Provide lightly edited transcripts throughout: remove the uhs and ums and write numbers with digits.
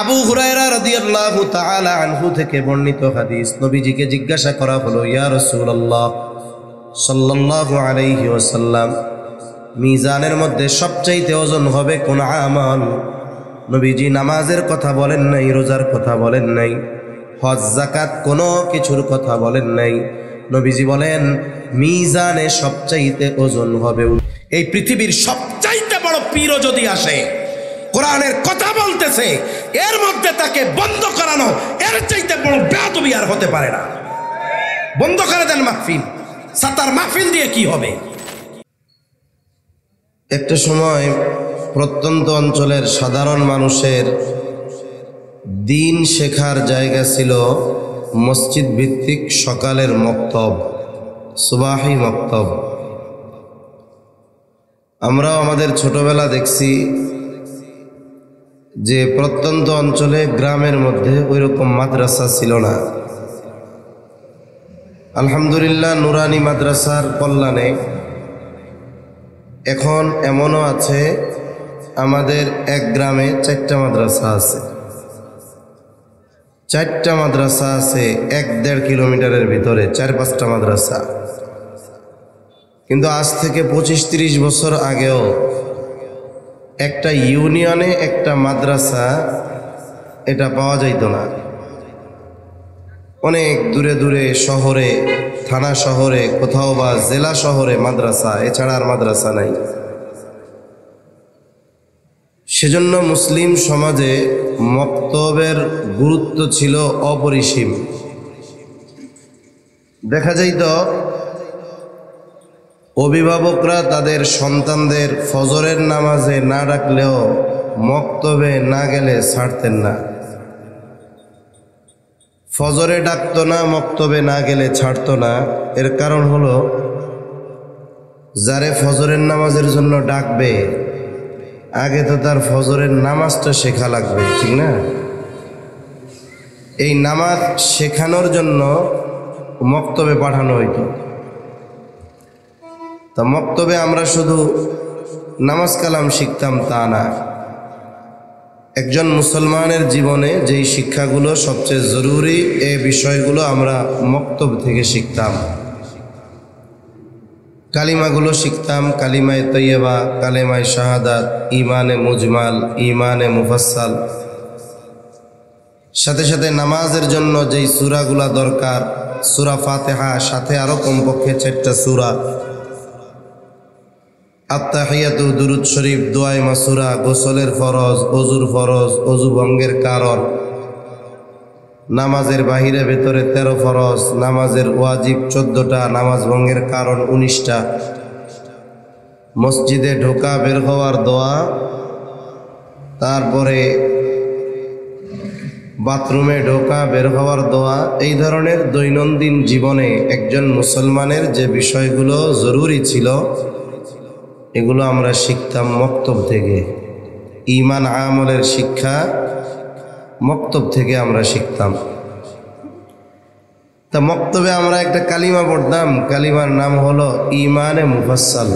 আবু হুরায়রা রাদিয়াল্লাহু তাআলা আনহু থেকে বর্ণিত হাদিস, নবীজিকে জিজ্ঞাসা করা হলো, ইয়া রাসূলুল্লাহ সাল্লাল্লাহু আলাইহি ওয়াসাল্লাম, মিজানের মধ্যে সবচাইতে ওজন হবে কোন আমল? নবীজি নামাজের কথা বলেন নাই, রোজার কথা বলেন নাই, হজ যাকাত কোনো কিছুর কথা বলেন নাই। নবীজি বলেন মিজানে সবচাইতে ওজন হবে। এই পৃথিবীর সবচাইতে বড় পীরও যদি আসে, কোরআনের কথা বলতেছে, এর মধ্যে তাকে বন্ধ করানো এর চাইতে বড় বেয়াদবি আর হতে পারে না। বন্ধ করে দেন মাহফিল। সাতার মাহফিল দিয়ে কি হবে? একটা সময় প্রত্যন্ত অঞ্চলের সাধারণ মানুষের দিন শেখার জায়গা ছিল মসজিদ ভিত্তিক সকালের মক্তব, সুবাহি মক্তব। আমরাও আমাদের ছোটবেলা দেখছি যে প্রত্যন্ত অঞ্চলে গ্রামের মধ্যে ওই রকম মাদ্রাসা ছিল না। আলহামদুলিল্লাহ, নুরানি মাদ্রাসার কল্যাণে এখন এমনও আছে আমাদের এক গ্রামে 4টা মাদ্রাসা আছে। 4টা মাদ্রাসা আছে 1-1.5 কিলোমিটারের ভিতরে, 4-5টা মাদ্রাসা। কিন্তু আজ থেকে 25-30 বছর আগেও একটা ইউনিয়নে একটা মাদ্রাসা এটা পাওয়া যাইত না। অনেক দূরে দূরে শহরে, থানা শহরে, কোথাও বা জেলা শহরে মাদ্রাসা, এছাড়া আর মাদ্রাসা নাই। সেজন্য মুসলিম সমাজে মক্তবের গুরুত্ব ছিল অপরিসীম। দেখা যাইত অভিভাবকরা তাদের সন্তানদের ফজরের নামাজে না ডাকলেও মক্তবে না গেলে ছাড়তেন না। ফজরে ডাকতো না, মক্তবে না গেলে ছাড়তো না। এর কারণ হলো, যারে ফজরের নামাজের জন্য ডাকবে আগে তো তার ফজরের নামাজটা শেখা লাগবে, ঠিক না? এই নামাজ শেখানোর জন্য মক্তবে পাঠানো হইতো। তা মক্তবে আমরা শুধু নামাজ কালাম শিখতাম তা না, একজন মুসলমানের জীবনে যেই শিক্ষাগুলো সবচেয়ে জরুরি, এই বিষয়গুলো আমরা মক্তব থেকে শিখতাম। কালিমাগুলো শিখতাম, কালিমায়ে তৈয়বা, কালেমায়ে শাহাদাত, ইমানে মুজমাল, ইমানে মুফাসসাল। সাথে সাথে নামাজের জন্য যেই সূরাগুলা দরকার, সূরা ফাতিহা, সাথে আরো কমপক্ষে 4টা সূরা, আত্তাহিয়াতু, দুরুদ শরীফ, দোয়ায়ে মাসুরা, গোসলের ফরজ, অজুর ফরজ, অজু ভঙ্গের কারণ, নামাজের বাহিরে ভেতরে 13 ফরজ, নামাজের ওয়াজিব 14টা, নামাজ ভঙ্গের কারণ 19টা, মসজিদে ঢোকা বের হওয়ার দোয়া, তারপরে বাথরুমে ঢোকা বের হওয়ার দোয়া। এই ধরনের দৈনন্দিন জীবনে একজন মুসলমানের যে বিষয়গুলো জরুরি ছিল এগুলো আমরা শিখতাম মক্তব থেকে। ঈমান আমলের শিক্ষা মক্তব থেকে আমরা শিখতাম। তা মক্তবে আমরা একটা কালিমা পড়তাম, কালিমার নাম হলো ইমানে মুফাসসাল।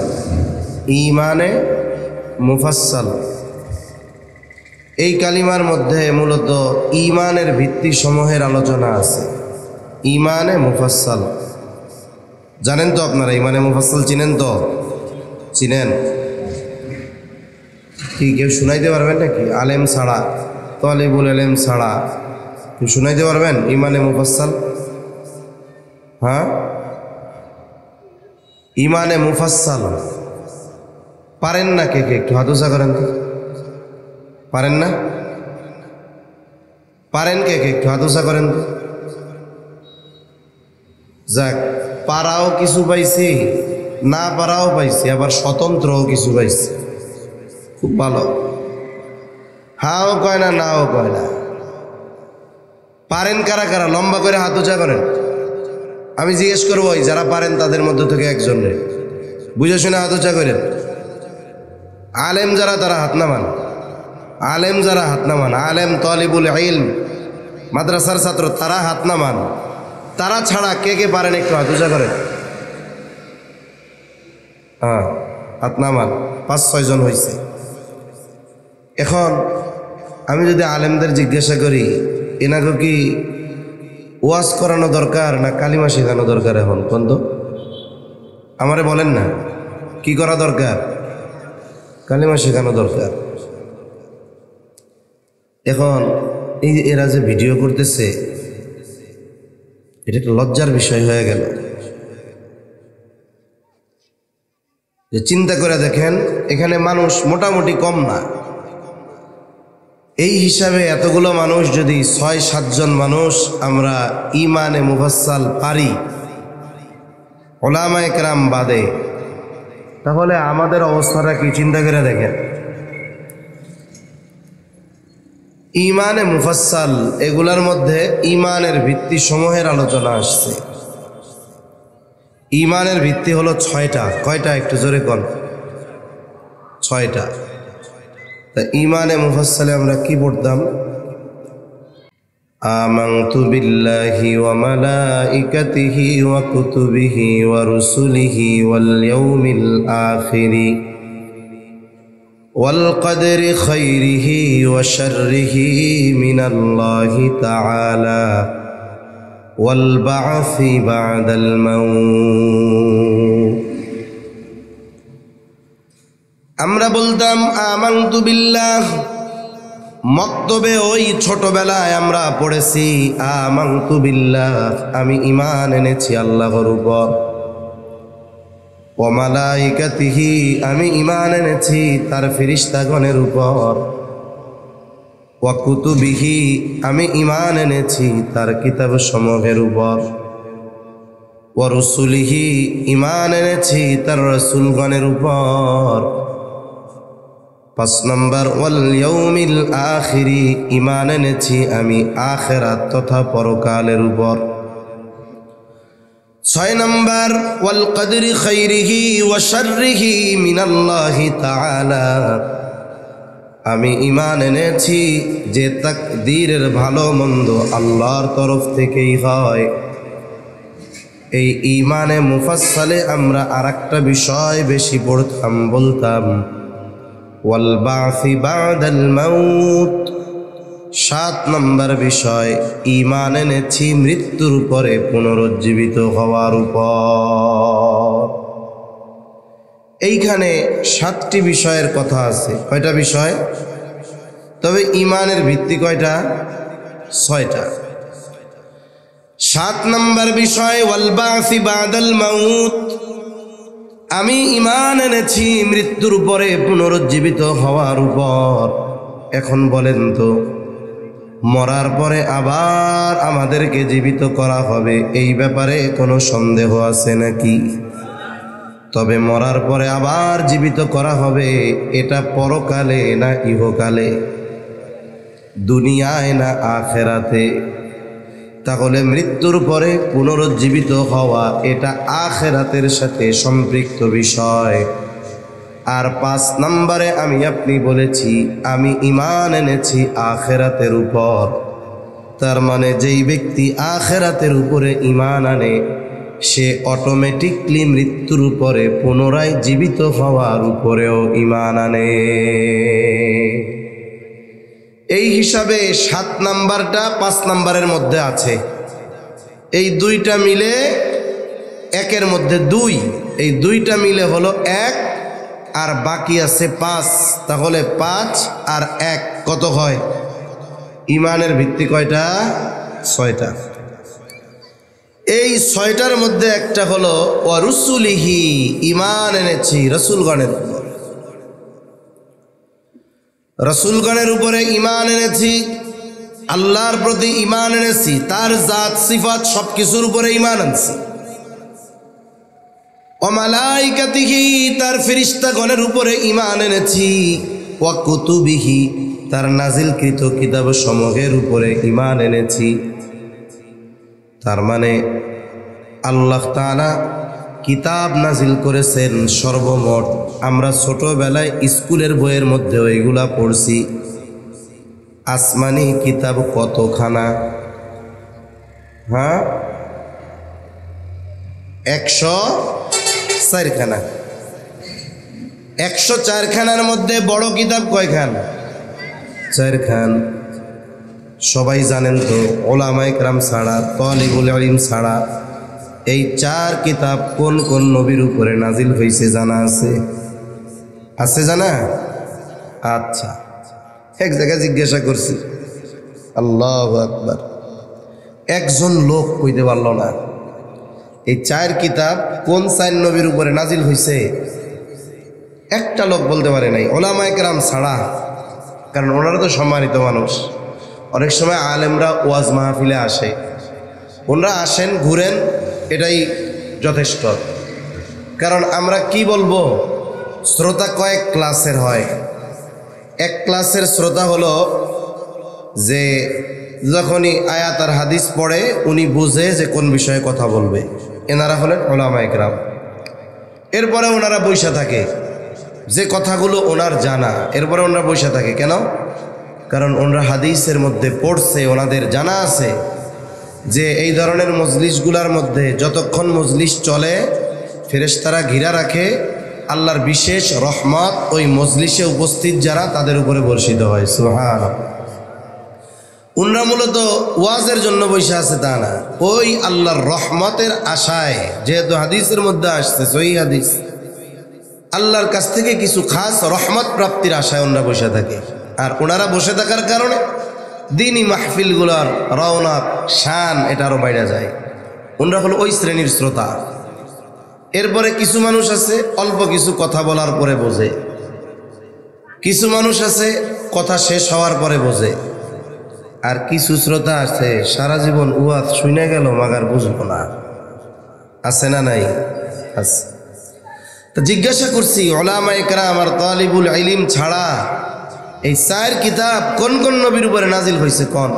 ইমানে মুফাসসাল, এই কালিমার মধ্যে মূলত ইমানের ভিত্তি সমূহের আলোচনা আছে। ইমানে মুফাসসাল জানেন তো আপনারা? ইমানে মুফাসসাল চিনেন তো? চিনেন কি? কেউ শুনাইতে পারবেন নাকি? আলেম ছাড়া, তালিবুল ইলম ছাড়া কেউ শুনাইতে পারবেন ইমানে মুফাসসাল? হ্যাঁ, ইমানে মুফাসসাল পারেন না? কে কে একটু হাত উঁচা করেন তো। পারেন না? পারেন কে কে একটু হাত উঁচা করেন তো। যাক, পারাও কিছু পাইছি, না পারাও পাইছি, আবার স্বতন্ত্রও কিছু পাইছি। খুব ভালো। হাও কয় না, নাও কয় না। পারেন কারা কারা? লম্বা করে হাত উঁচা করেন। আমি জিজ্ঞেস করবো, যারা পারেন তাদের মধ্যে থেকে একজনের বুঝে শুনে হাত উঁচা করেন। আলেম যারা তারা হাত নামান। আলেম যারা হাত নামান, আলেম, তালিবুল ইলম, মাদ্রাসার ছাত্র, তারা হাত নামান। তারা ছাড়া কে কে পারেন একটু হাত উঁচা করেন। হ্যাঁ, হাত নামান। 5-6 জন হয়েছে। এখন আমি যদি আলেমদের জিজ্ঞাসা করি এনাকে কি ওয়াজ করানো দরকার না কালিমা শেখানো দরকার, এখন কোন তো আমারে বলেন না, কি করা দরকার? কালিমা শেখানো দরকার। এখন এই যে এরা যে ভিডিও করতেছে, এটা একটা লজ্জার বিষয় হয়ে গেল। যে চিন্তা করে দেখেন, এখানে মানুষ মোটামুটি কম না, এই হিসাবে এতগুলো মানুষ যদি ৬-৭ জন মানুষ আমরা ইমানে মুফাসসাল পারি উলামায়ে কেরাম বাদে, তাহলে আমাদের অবস্থাটা কি চিন্তা করে দেখেন। ইমানে মুফাসসাল এগুলার মধ্যে ইমানের ভিত্তি সমূহের আলোচনা আসছে। ইমানের ভিত্তি হলো ৬টা। কয়টা? একটু জোরে কোন। ৬টা। তা ইমানে মুফাসসালে আমরা কি পড়তাম? আমানতু বিল্লাহি ওয়া মালাইকাতিহি ওয়া কুতুবিহি ওয়া রুসুলিহি ওয়াল ইয়াউমিল আখিরি ওয়াল কদরি খাইরিহি ওয়া শাররিহি মিনাল্লাহি তাআলা ওয়াল বা'সি বা'দাল মাউত। আমরা বলতাম আমানতু বিল্লাহ, মক্তবে ওই ছোটবেলায় আমরা পড়েছি আমানতু বিল্লাহ, আমি ঈমান এনেছি আল্লাহর উপর। ওয়া মালাইকাতিহি, আমি ঈমান এনেছি তার ফেরেশতাগণের উপর। ওয়া কুতুবিহি, আমি ঈমান এনেছি তার কিতাব সমূহের উপর। ওয়া রুসুলিহি, ঈমান এনেছি তার রাসূলগণের উপর। ৫ নম্বর ওয়াল ইয়াউমিল আখিরি, ঈমান এনেছি আমি আখিরাত তথা পরকালের উপর। ৬ নম্বর ওয়াল কদরি খাইরিহি ওয়া শাররিহি মিনাল্লাহি তাআলা, আমি ঈমান এনেছি যে তাকদীরের ভালো মন্দ আল্লাহর তরফ থেকেই হয়। এই ঈমানে মুফাসসালে আমরা আরেকটা বিষয় বেশি পড়তাম, বলতাম ওয়াল বা'সি বা'দাল মাউত। ৭ নম্বর বিষয় ঈমান এনেছি মৃত্যুর পরে পুনরুজ্জীবিত হওয়ার উপর। এইখানে ৭টি বিষয়ের কথা আছে। কয়টা বিষয়? তবে ঈমানের ভিত্তি কয়টা? ৬টা। ৭ নম্বর বিষয় ওয়াল বা'সি বা'দাল মাউত, আমি ঈমান এনেছি মৃত্যুর পরে পুনরুজ্জীবিত হওয়ার উপর। এখন বলেন তো, মরার পরে আবার আমাদেরকে জীবিত করা হবে, এই ব্যাপারে কোনো সন্দেহ আছে নাকি? তবে মরার পরে আবার জীবিত করা হবে, এটা পরকালে না ইহকালে, দুনিয়ায় না আখেরাতে? তাহলে মৃত্যুর পরে পুনরুজ্জীবিত হওয়া এটা আখেরাতের সাথে সম্পৃক্ত বিষয়। আর ৫ নম্বরে আমি আপনি বলেছি আমি ঈমান এনেছি আখেরাতের উপর। তার মানে যেই ব্যক্তি আখেরাতের উপরে ঈমান আনে, সে অটোমেটিকলি মৃত্যুর উপরে পুনরায় জীবিত হওয়ার উপরেও ঈমান আনে। এই হিসাবে ৭ নাম্বারটা ৫ নাম্বারের মধ্যে আছে। এই দুইটা মিলে একের মধ্যে ২, এই দুইটা মিলে হলো ১, আর বাকি আছে ৫। তাহলে ৫ আর ১ কত হয়? ঈমানের ভিত্তি কয়টা? ৬টা। এই ৬টার মধ্যে একটা হলো ওয়া রুসুলিহি, ঈমান এনেছি রাসূলগণের উপর। রাসূলগণের উপরে ঈমান এনেছি, আল্লাহর প্রতি ঈমান এনেছি, তার জাত সিফাত সবকিছুর উপরে ঈমান আনছি। ওয়া মালাইকাতিহি, তার ফেরেশতাগণের উপরে ঈমান এনেছি। ওয়া কুতুবিহি, তার নাজিলকৃত কিতাব সমূহের উপরে ঈমান এনেছি। তার মানে আল্লাহ তাআলা কিতাব নাজিল করেছেন সর্বমোট। আমরা ছোটবেলায় স্কুলের বইয়ের মধ্যে ওইগুলা পড়ছি। আসমানি কিতাব কতখানা? ১০৪ খানা। ১০৪ খানার মধ্যে বড় কিতাব কয়খান? চার খান সবাই জানেন তো, ওলামায়ে কেরাম ছাড়া, তালিবুল ইলম ছাড়া এই চার কিতাব কোন কোন নবীর উপরে নাজিল হয়েছে জানা আছে? আছে জানা? আচ্ছা, এক জায়গায় জিজ্ঞাসা করছি, আল্লাহু আকবার, একজন লোক কইতে পারল না এই চার কিতাব কোন চার নবীর উপরে নাজিল হয়েছে। একটা লোক বলতে পারে নাই, ওলামায়ে কেরাম ছাড়া। কারণ ওনারা তো সম্মানিত মানুষ। অনেক সময় আলেমরা ওয়াজ মাহফিলে আসে, ওনারা আসেন, ঘুরেন, এটাই যথেষ্ট। কারণ আমরা কি বলবো, শ্রোতা কয়েক ক্লাসের হয়। এক ক্লাসের শ্রোতা হলো যে যখনই আয়াত আর হাদিস পড়ে উনি বুঝে যে কোন বিষয়ে কথা বলবে, এনারা হলেন ওলামায়ে কেরাম। এরপরে ওনারা বইসা থাকে, যে কথাগুলো ওনার জানা, এরপরে ওনারা বইসা থাকে কেন? কারণ ওনারা হাদিসের মধ্যে পড়ছে, ওনাদের জানা আছে যে এই ধরনের মজলিসগুলার মধ্যে যতক্ষণ মজলিস চলে ফেরেশতারা ঘিরা রাখে, আল্লাহর বিশেষ রহমত ওই মজলিসে উপস্থিত যারা তাদের উপরে বর্ষিত হয়। সুবহানাল্লাহ। উনরা মূলত ওয়াজের জন্য বসে আছে তা না, ওই আল্লাহর রহমতের আশায়, যেহেতু হাদিসের মধ্যে আসছে সহিহ হাদিস, আল্লাহর কাছ থেকে কিছু খাস রহমত প্রাপ্তির আশায় ওনারা বসে থাকে। আর ওনারা বসে থাকার কারণে দিনই মাহফিলগুলোর রওনাক শান এটা আরও বাইরে যায়। ওনারা হলো ওই শ্রেণীর শ্রোতা। এরপরে কিছু মানুষ আছে অল্প কিছু কথা বলার পরে বোঝে, কিছু মানুষ আছে কথা শেষ হওয়ার পরে বোঝে, আর কিছু শ্রোতা আছে সারা জীবন ওয়াজ শুনে গেল মাগার বুঝবো না। আছে না নাই? আছে। তা জিজ্ঞাসা করছি, ওলামায়ে কেরাম আর তালিবুল ইলম ছাড়া এই চার কিতাব কোন কোন নবীর উপরে নাজিল হয়েছে কোন?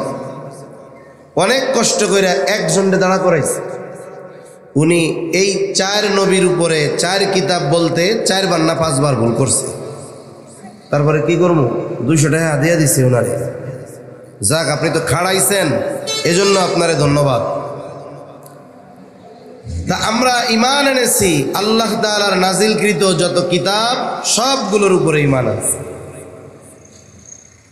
অনেক কষ্ট করে একজনকে দাঁড়া করাইছে। উনি এই চার নবীর উপরে চার কিতাব বলতে 4 বার না 5 বার ভুল করছে। তারপরে কি করবো, 200 টাকা হাদিয়া দিছে ওনারে। যাক, আপনি তো খাড়াইছেন, এজন্য আপনারে ধন্যবাদ। তা আমরা ঈমান এনেছি আল্লাহ তাআলার নাজিলকৃত যত কিতাব সবগুলোর উপরে ঈমান আছে।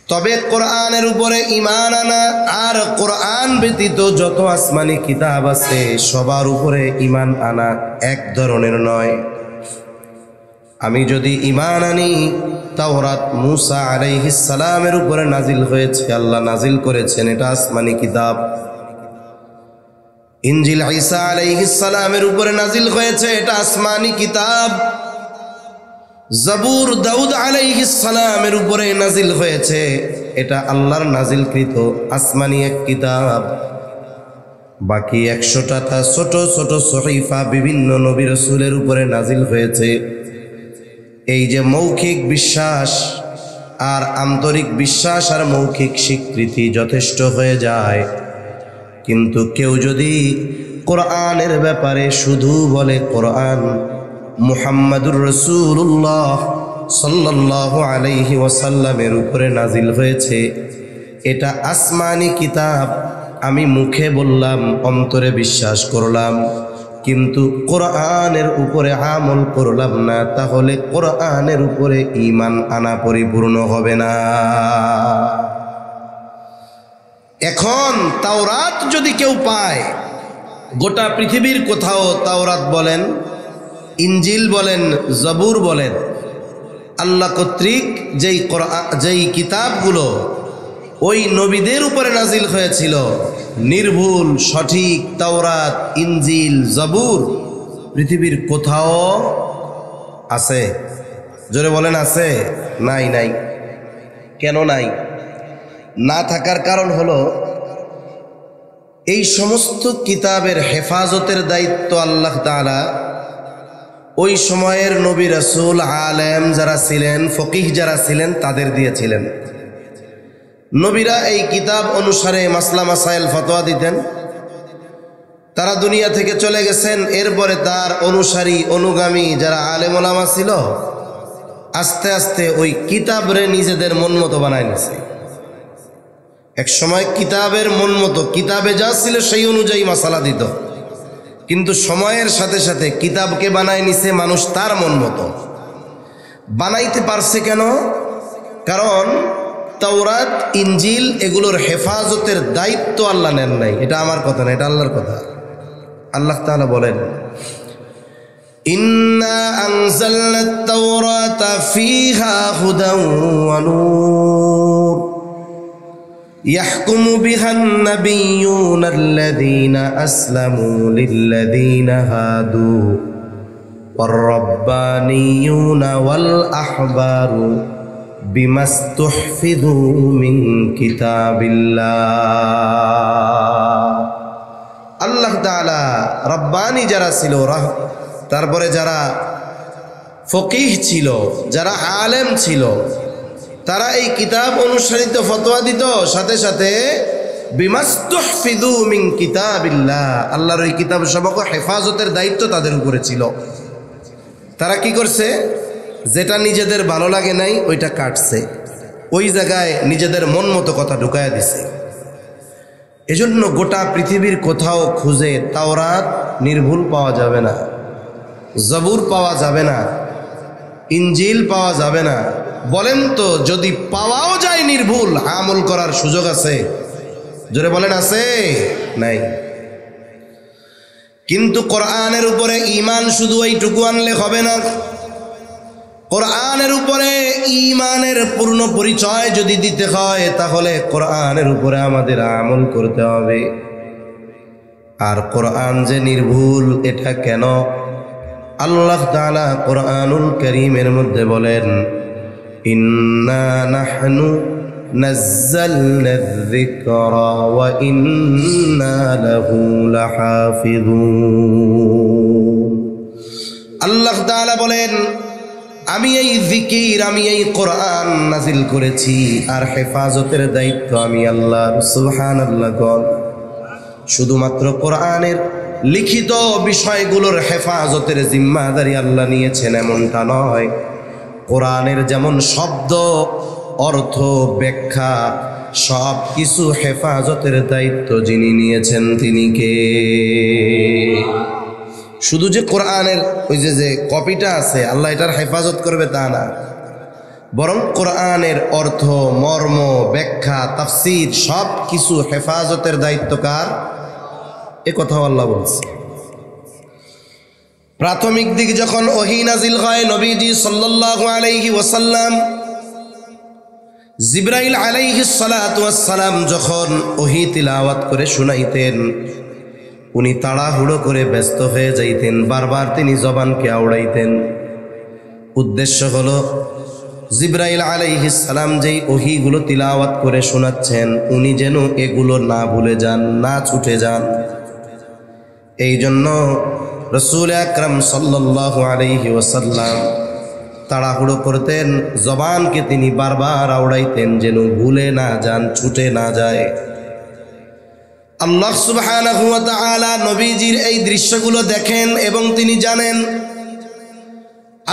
তবে কোরআনের উপরে ঈমান আনা আর কোরআন ব্যতীত যত আসমানি কিতাব আছে সবার উপরে ঈমান আনা এক ধরনের নয়। আমি যদি ঈমান আনি তাওরাত মূসা আলাইহিস সালামের উপরে নাজিল হয়েছে, আল্লাহ নাজিল করেছেন, এটা আসমানি কিতাব। ইনজিল ঈসা আলাইহিস সালামের উপরে নাজিল হয়েছে, এটা আসমানি কিতাব। জবুর দাউদ আলাইহিস সালামের উপরে নাজিল হয়েছে, এটা আল্লাহর নাজিলকৃত আসমানি এক কিতাব। বাকি 100টা ছোট ছোট সহিফা বিভিন্ন নবী রাসূলের উপরে নাজিল হয়েছে। এই যে মৌখিক বিশ্বাস আর আন্তরিক বিশ্বাস আর মৌখিক স্বীকৃতি যথেষ্ট হয়ে যায়, কিন্তু কেউ যদি কোরআনের ব্যাপারে শুধু বলে কোরআন মুহাম্মাদুর রাসূলুল্লাহ সাল্লাল্লাহু আলাইহি ওয়াসাল্লামের উপরে নাজিল হয়েছে, এটা আসমানি কিতাব, আমি মুখে বললাম অন্তরে বিশ্বাস করলাম, কিন্তু কোরআনের উপরে আমল করলাম না, তাহলে কোরআনের উপরে ঈমান আনা পরিপূর্ণ হবে না। এখন তাওরাত যদি কেউ পায়, গোটা পৃথিবীর কোথাও তাওরাত বলেন, ইনজিল বলেন, জবুর বলেন, আল্লাহ কর্তৃক যেই কিতাবগুলো ওই নবীদের উপরে নাজিল হয়েছিল, নির্ভুল সঠিক তাওরাত, ইনজিল, জবুর পৃথিবীর কোথাও আছে? জোরে বলেন আছে? নাই। নাই। কেন নাই? না থাকার কারণ হলো এই সমস্ত কিতাবের হেফাজতের দায়িত্ব আল্লাহ তাআলা ওই সময়ের নবী রাসূল, আলেম যারা ছিলেন, ফকিহ যারা ছিলেন তাদের দিয়েছিলেন। নবীরা এই কিতাব অনুসারে মাসলা মাসাইল ফতোয়া দিতেন। তারা দুনিয়া থেকে চলে গেছেন, এরপরে তার অনুসারী অনুগামী যারা আলেম ওলামা ছিল আস্তে আস্তে ওই কিতাবরে নিজেদের মন মতো বানায় নিছে। এক সময় কিতাবের মন মতো, কিতাবে যা ছিল সেই অনুযায়ী মাসালা দিত, কিন্তু সময়ের সাথে সাথে কিতাবকে বানায় নিছে মানুষ তার মন মতো। বানাইতে পারছে কেন? কারণ তাওরাত ইনজিল এগুলোর হেফাজতের দায়িত্ব আল্লাহ নেন নাই। এটা আমার কথা না, এটা আল্লাহর কথা। আল্লাহ তাআলা বলেন, ইন্না আনজালনাত তাওরাতা ফীহা হুদান ওয়া নূর ইয়াহকুমু বিহান নাবিয়্যুনা আল্লাযীনা আসলামু লিল্লাযীনা হাদু ওয়ার রাব্বানিয়্যুনা ওয়াল আহবারু বিমাস্তুহফিযু মিন কিতাবিল্লাহ। আল্লাহ তাআলা রব্বানি যারা ছিল, তারপরে যারা ফকিহ ছিল, যারা আলেম ছিল, তারা এই কিতাব অনুসারিত ফতোয়া দিত, সাথে সাথে বিমাস্তুহফিযু মিন কিতাবিল্লাহ, আল্লাহর ওই কিতাব সমূহ হেফাজতের দায়িত্ব তাদের উপরে ছিল। তারা কি করছে? যেটা নিজেদের ভালো লাগে নাই ওইটা কাটছে, ওই জায়গায় নিজেদের মন মতো কথা ঢুকায়া দিছে। এজন্য গোটা পৃথিবীর কোথাও খুঁজে তাওরাত নির্ভুল পাওয়া যাবে না, জবুর পাওয়া যাবে না, ইনজিল পাওয়া যাবে না। বলেন তো, যদি পাওয়াও যায় নির্ভুল, আমল করার সুযোগ আছে? জোরে বলেন, আছে? নাই। কিন্তু কোরআনের উপরে ঈমান শুধু এইটুকু আনলে হবে না। কোরআনের উপরে ঈমানের পূর্ণ পরিচয় যদি দিতে হয়, তাহলে কোরআনের উপরে আমাদের আমল করতে হবে। আর কোরআন যে নির্ভুল, এটা কেন? আল্লাহ তাআলা কোরআনুল কারীমের মধ্যে বলেন, ইন্না নাহনু নাযালনায যিকরা ওয়া ইন্না লাহু লাহাফিযুন। আল্লাহ তাআলা বলেন, আমি এই জিকির, আমি এই কোরআন নাজিল করেছি, আর হেফাজতের দায়িত্ব আমি আল্লাহ। সুবহানাল্লাহ। শুধুমাত্র কোরআনের লিখিত বিষয়গুলোর হেফাজতের জিম্মাদারি আল্লাহ নিয়েছেন এমনটা নয়। কোরআনের যেমন শব্দ, অর্থ, ব্যাখ্যা সব কিছু হেফাজতের দায়িত্ব যিনি নিয়েছেন তিনি কে? শুধু যে কোরআনের ওই যে কপিটা আছে আল্লাহ এটার হেফাজত করবে তা না, বরং কোরআনের অর্থ, মর্ম, ব্যাখ্যা, তাফসীর সব কিছু হেফাজতের দায়িত্ব কার? এ কথাও আল্লাহ বলছে। প্রাথমিক দিক যখন ওহী নাজিল হয়, নবীজি সাল্লাল্লাহু আলাইহি ওয়াসাল্লাম, জিবরাইল আলাইহিস সালাতু ওয়াস সালাম যখন ওহী তিলাওয়াত করে শুনাইতেন, উনি তাড়াহুড়ো করে ব্যস্ত হয়ে যাইতেন, বারবার তিনি জবানকে আওড়াইতেন। উদ্দেশ্য হলো জিবরাইল আলাইহিস সালাম যেই ওহীগুলো তিলাওয়াত করে শোনাচ্ছেন, উনি যেন এগুলো না ভুলে যান, না ছুটে যান। এই জন্য রাসূল আকরাম সাল্লাল্লাহু আলাইহি ওয়াসাল্লাম তাড়াহুড়ো করতেন, জবানকে তিনি বারবার আওড়াইতেন যেন ভুলে না যান, ছুটে না যায়। আল্লাহ সুবহানাহু ওয়া তাআলা নবীজির এই দৃশ্যগুলো দেখেন এবং তিনি জানেন।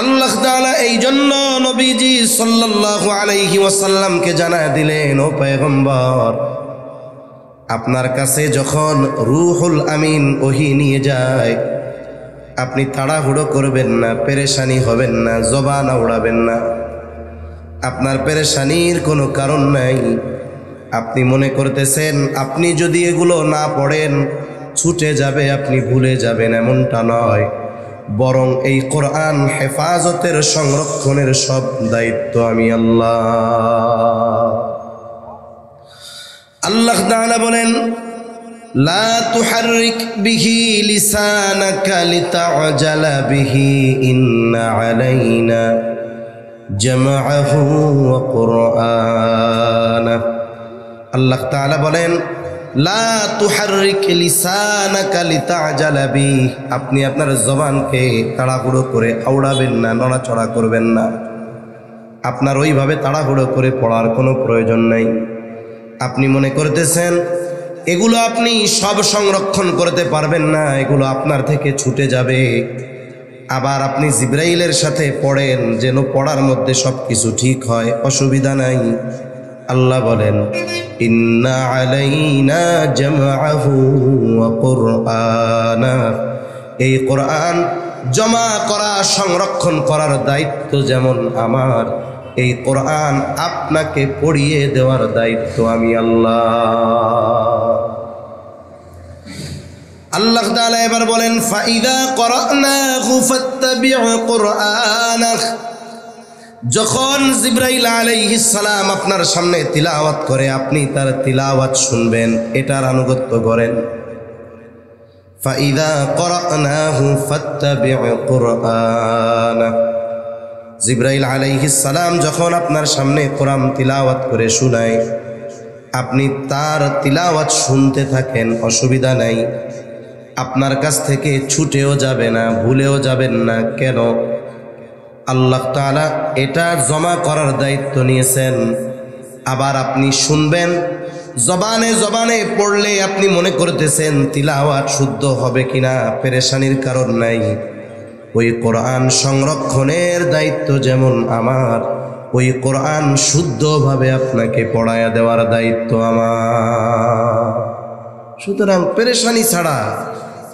আল্লাহ তাআলা এই জন্য নবীজি সাল্লাল্লাহু আলাইহি ওয়াসাল্লামকে জানায় দিলেন, ও পয়গম্বর, আপনার কাছে যখন রূহুল আমিন ওহী নিয়ে যায়, আপনি তাড়াহুড়ো করবেন না, পেরেশানি হবেন না, জবান আওড়াবেন না। আপনার পেরেশানির কোনো কারণ নাই। আপনি মনে করতেছেন আপনি যদি এগুলো না পড়েন ছুটে যাবে, আপনি ভুলে যাবেন, এমনটা নয়। বরং এই কোরআন হেফাজতের, সংরক্ষণের সব দায়িত্ব আমি আল্লাহ। আল্লাহ তাআলা বলেন, লা তুহাররিক বিহি লিসানাকা লিতা'জালা বিহি ইন্না আলাইনা জামআহু ওয়া কুরআনাহু। আল্লাহ তাআলা বলেন, লা তুহাররিক লিসানাকা লিতা'জালা বিহি, আপনি আপনার জবানকে তাড়াহুড়ো করে আওড়াবেন না, নড়াচড়া করবেন না। আপনার ওইভাবে তাড়াহুড়ো করে পড়ার কোনো প্রয়োজন নাই। আপনি মনে করতেছেন এগুলো আপনি সব সংরক্ষণ করতে পারবেন না, এগুলো আপনার থেকে ছুটে যাবে। আবার আপনি জিবরাইলের সাথে পড়েন যেন পড়ার মধ্যে সব কিছু ঠিক হয়, অসুবিধা নাই। আল্লাহ বলেন, ইন্না আলাইনা জামআহু ওয়া কুরআনাহু, এই কোরআন জমা করা, সংরক্ষণ করার দায়িত্ব যেমন আমার, এই কোরআন আপনাকে পড়িয়ে দেওয়ার দায়িত্ব আমি আল্লাহ। আল্লাহ তাআলা এবার বলেন ফাইদা করানাহু ফাত্তাবিউ কুরআনাহ। যখন জিবরাইল আলাইহিস সালাম আপনার সামনে তিলাওয়াত করে আপনি তার তিলাওয়াত শুনবেন, এটার আনুগত্য করেন। ফাইদা করানাহু ফাত্তাবিউ কুরআনাহ। জিবরাইল আলাইহিস সালাম যখন আপনার সামনে কোরআন তিলাওয়াত করে শোনায়, আপনি তার তিলাওয়াত শুনতে থাকেন, অসুবিধা নাই। আপনার কাছ থেকে ছুটেও যাবে না, ভুলেও যাবেন না। কেন? আল্লাহ তাআলা এটা জমা করার দায়িত্ব নিয়েছেন। আবার আপনি শুনবেন, জবানে জবানে পড়লে আপনি মনে করতেছেন তিলাওয়াত শুদ্ধ হবে কিনা, পেরেশানির কারণ নাই। ওই কোরআন সংরক্ষণের দায়িত্ব যেমন আমার, ওই কোরআন শুদ্ধভাবে আপনাকে পড়ায়া দেওয়ার দায়িত্ব আমার। সুতরাং পেরেশানি ছাড়া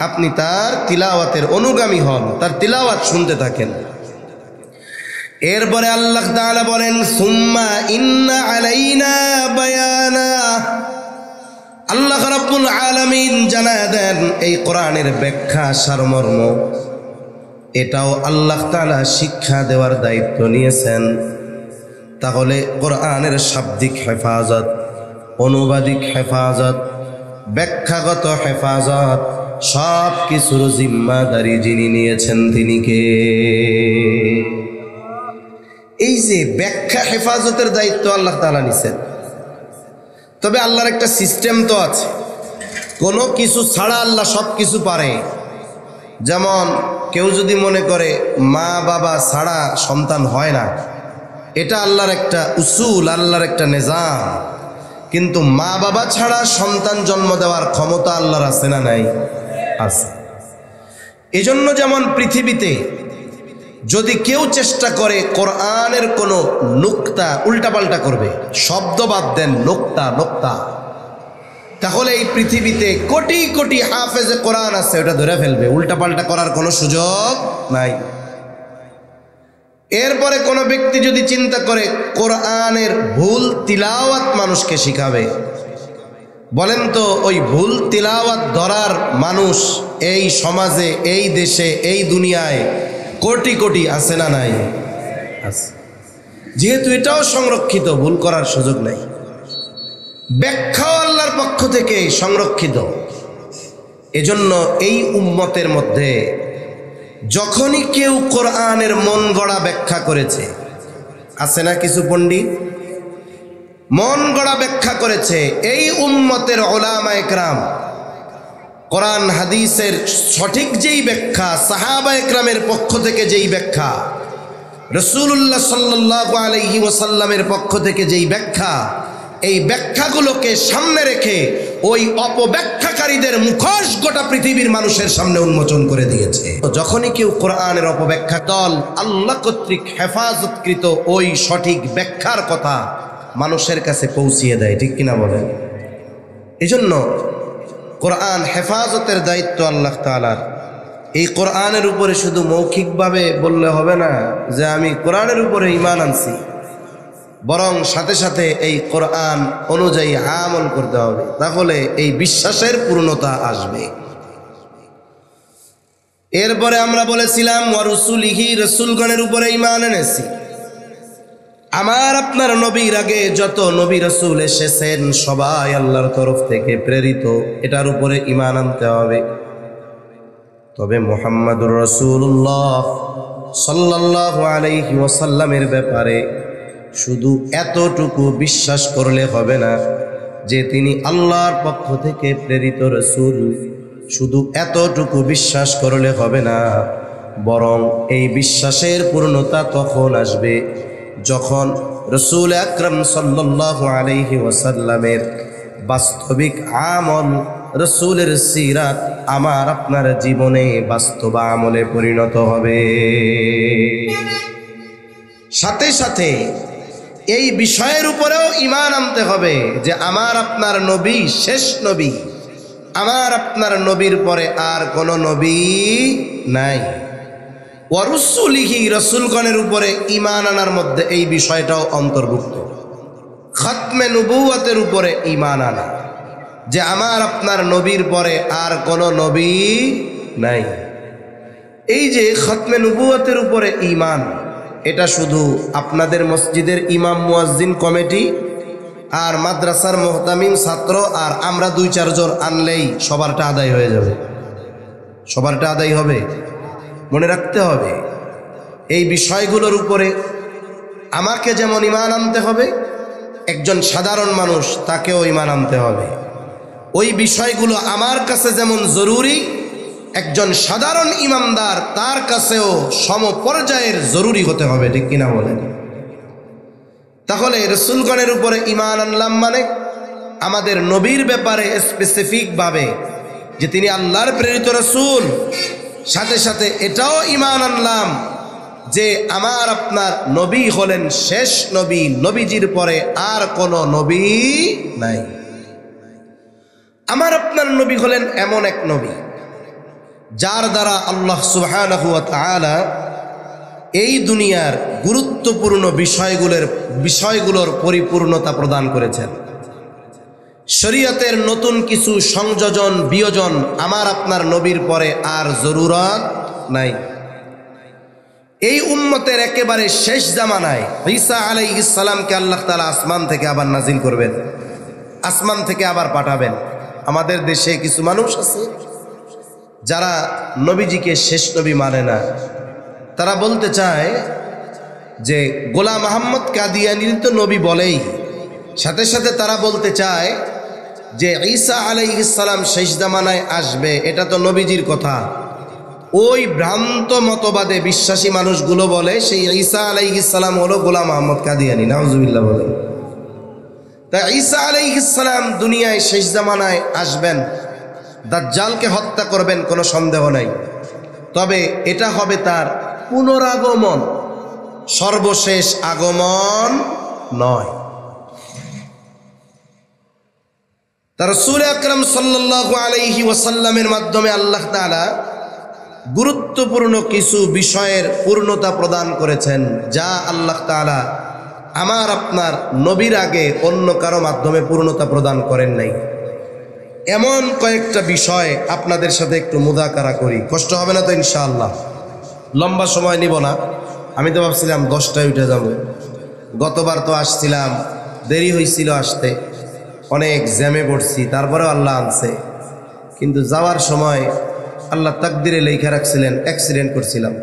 আপনি তার তিলাওয়াতের অনুগামী হন, তার তিলাওয়াত শুনতে থাকেন। এরপরে আল্লাহ তাআলা বলেন সুম্মা ইন্না আলাইনা বায়ানা। আল্লাহ রাব্বুল আলামিন জানায় দেন এই কোরআনের ব্যাখ্যা সারমর্ম, এটাও আল্লাহ তাআলা শিক্ষা দেওয়ার দায়িত্ব নিয়েছেন। তাহলে কোরআনের শাব্দিক হেফাজত, অনুবাদিক হেফাজত, ব্যাখ্যাগত হেফাজত সব কিছুর জিম্মাদারি যিনি নিয়েছেন তিনি কে? এই যে ব্যাখ্যা হেফাজতের দায়িত্ব আল্লাহ তাআলা নিছেন। তবে আল্লাহর একটা সিস্টেম তো আছে, কোনো কিছু ছাড়া আল্লাহ সব কিছু পারে। যেমন কেউ যদি মনে করে মা বাবা ছাড়া সন্তান হয় না, এটা আল্লাহর একটা উসুল, আল্লাহর একটা নিজাম। কিন্তু মা বাবা ছাড়া সন্তান জন্ম দেওয়ার ক্ষমতা আল্লাহর আছে না নাই? আছে। এজন্য যেমন পৃথিবীতে যদি কেউ চেষ্টা করে কোরআনের কোনো নুক্তা উল্টাপাল্টা করবে, শব্দ বাদ দেন, নোক্তা, তাহলে এই পৃথিবীতে কোটি কোটি হাফেজে কোরআন আছে, ওটা ধরে ফেলবে, উল্টাপাল্টা করার কোনো সুযোগ নাই। এরপরে কোনো ব্যক্তি যদি চিন্তা করে কোরআনের ভুল তিলাওয়াত মানুষকে শিখাবে, বলেন তো ওই ভুল তিলাওয়াত ধরার মানুষ এই সমাজে, এই দেশে, এই দুনিয়ায় কোটি কোটি আছে না নাই? আছে। যেহেতু এটাও সংরক্ষিত, ভুল করার সুযোগ নাই। ব্যাখ্যাও আল্লাহর পক্ষ থেকে সংরক্ষিত। এজন্য এই উম্মতের মধ্যে যখনই কেউ কোরআনের মন গড়া ব্যাখ্যা করেছে, আছে না কিছু পণ্ডিত মন গড়া ব্যাখ্যা করেছে, এই উম্মতের উলামায়ে কেরাম কোরআন হাদিসের সঠিক যেই ব্যাখ্যা, সাহাবায়ে কেরামের পক্ষ থেকে যেই ব্যাখ্যা, রাসূলুল্লাহ সাল্লাল্লাহু আলাইহি ওয়াসাল্লামের পক্ষ থেকে যেই ব্যাখ্যা, এই ব্যাখ্যাগুলোকে সামনে রেখে ওই অপব্যাখ্যাকারীদের মুখোশ গোটা পৃথিবীর মানুষের সামনে উন্মোচন করে দিয়েছে। যখনই কেউ কোরআনের অপব্যাখ্যা দল আল্লাহ কর্তৃক হেফাজতকৃত ওই সঠিক ব্যাখ্যার কথা মানুষের কাছে পৌঁছিয়ে দেয়, ঠিক কিনা বলেন? এজন্য কোরআন হেফাজতের দায়িত্ব আল্লাহ তাআলার। এই কোরআনের উপরে শুধু মৌখিকভাবে বললে হবে না যে আমি কোরআনের উপরে ঈমান আনছি, বরং সাথে সাথে এই কোরআন অনুযায়ী আমল করতে হবে, তাহলে এই বিশ্বাসের পূর্ণতা আসবে। এরপরে আমরা বলেছিলাম ওয়া রুসুলিহি, রাসূলগণের উপরে ঈমান এনেছি। আমার আপনার নবীর আগে যত নবী রাসূল এসেছেন সবাই আল্লাহর তরফ থেকে প্রেরিত, এটার উপরে ঈমান আনতে হবে। তবে মুহাম্মাদুর রাসূলুল্লাহ সাল্লাল্লাহু আলাইহি ওয়াসাল্লামের ব্যাপারে শুধু এতটুকু বিশ্বাস করলে হবে না যে তিনি আল্লাহর পক্ষ থেকে প্রেরিত রাসূল। শুধু এতটুকু বিশ্বাস করলে হবে না, বরং এই বিশ্বাসের পূর্ণতা তখন আসবে যখন রাসূল আকরাম সাল্লাল্লাহু আলাইহি ওয়াসাল্লামের বাস্তবিক আমল, রাসূলের সিরাত আমার আপনার জীবনে বাস্তব আমলে পরিণত হবে। সাথে সাথে এই বিষয়ের উপরেও ঈমান আনতে হবে যে আমার আপনার নবী শেষ নবী, আমার আপনার নবীর পরে আর কোনো নবী নাই। ওয়া রুসুলিহি, রাসূলগণের উপরে ঈমান আনার মধ্যে এই বিষয়টাও অন্তর্ভুক্ত। খতমে নবুয়তের উপরে ঈমান আনা, যে আমার আপনার নবীর পরে আর কোনো নবী নাই। এই যে খতমে নবুয়তের উপরে ঈমান, এটা শুধু আপনাদের মসজিদের ইমাম মুয়াজ্জিন কমিটি আর মাদ্রাসার মুহতামিম ছাত্র আর আমরা 2-4 জন আনলেই সবারটা আদায় হয়ে যাবে? সবারটা আদায় হবে? মনে রাখতে হবে এই বিষয়গুলোর উপরে আমাকে যেমন ঈমান আনতে হবে, একজন সাধারণ মানুষ তাকেও ঈমান আনতে হবে। ওই বিষয়গুলো আমার কাছে যেমন জরুরি, একজন সাধারণ ইমানদার তার কাছেও সমপর্যায়ের জরুরি হতে হবে, ঠিক কিনা বলেন? তাহলে রাসূলগণের উপরে ঈমান আনলাম মানে আমাদের নবীর ব্যাপারে স্পেসিফিকভাবে যে তিনি আল্লাহর প্রেরিত রাসূল, সাথে সাথে এটাও ঈমান আনলাম যে আমার আপনার নবী হলেন শেষ নবী, নবীজির পরে আর কোনো নবী নাই। আমার আপনার নবী হলেন এমন এক নবী যার দ্বারা আল্লাহ সুবহানাহু ওয়া তাআলা এই দুনিয়ার গুরুত্বপূর্ণ বিষয়গুলোর পরিপূর্ণতা প্রদান করেছেন। শরীয়তের নতুন কিছু সংযোজন বিয়োজন আমার আপনার নবীর পরে আর জরুরত নাই। এই উম্মতের একেবারে শেষ জামানায় ঈসা আলাইহিস সালামকে আল্লাহ তাআলা আসমান থেকে আবার নাজিল করবেন, আসমান থেকে আবার পাঠাবেন। আমাদের দেশে কিছু মানুষ আছে যারা নবীজিকে শেষ নবী মানে না। তারা বলতে চায় যে গোলাম আহমদ কাদিয়ানী তো নবী বলেই, সাথে সাথে তারা বলতে চায় যে ঈসা আলাইহিস সালাম শেষ জামানায় আসবে, এটা তো নবীজির কথা। ওই ভ্রান্ত মতবাদে বিশ্বাসী মানুষগুলো বলে সেই ঈসা আলাইহিস সালাম হলো গোলাম আহমদ কাদিয়ানী, নাউজুবিল্লাহ বলেন। তা ঈসা আলাইহিস সালাম দুনিয়ায় শেষ জামানায় আসবেন, দাজ্জালকে হত্যা করবেন, কোনো সন্দেহ নাই। তবে এটা হবে তার পুনরাগমন, সর্বশেষ আগমন নয়। তার রাসূল আকরাম সাল্লাল্লাহু আলাইহি ওয়াসাল্লামের মাধ্যমে আল্লাহ তাআলা গুরুত্বপূর্ণ কিছু বিষয়ের পূর্ণতা প্রদান করেছেন, যা আল্লাহ তাআলা আমার আপনার নবীর আগে অন্য কারো মাধ্যমে পূর্ণতা প্রদান করেন নাই। এমন কয়েকটা বিষয় আপনাদের সাথে একটু মুযাকারা করি, কষ্ট হবে না তো ইনশাআল্লাহ? লম্বা সময় নিব না। আমি তো ভাবছিলাম 10টায় উঠে যাব, গতবার তো আসছিলাম দেরি হয়েছিল আসতে, অনেক জ্যামে পড়ছি, তারপরেও আল্লাহ আনছে। কিন্তু যাওয়ার সময় আল্লাহ তাকদিরে লেখা রাখছিলেন অ্যাক্সিডেন্ট করছিলাম।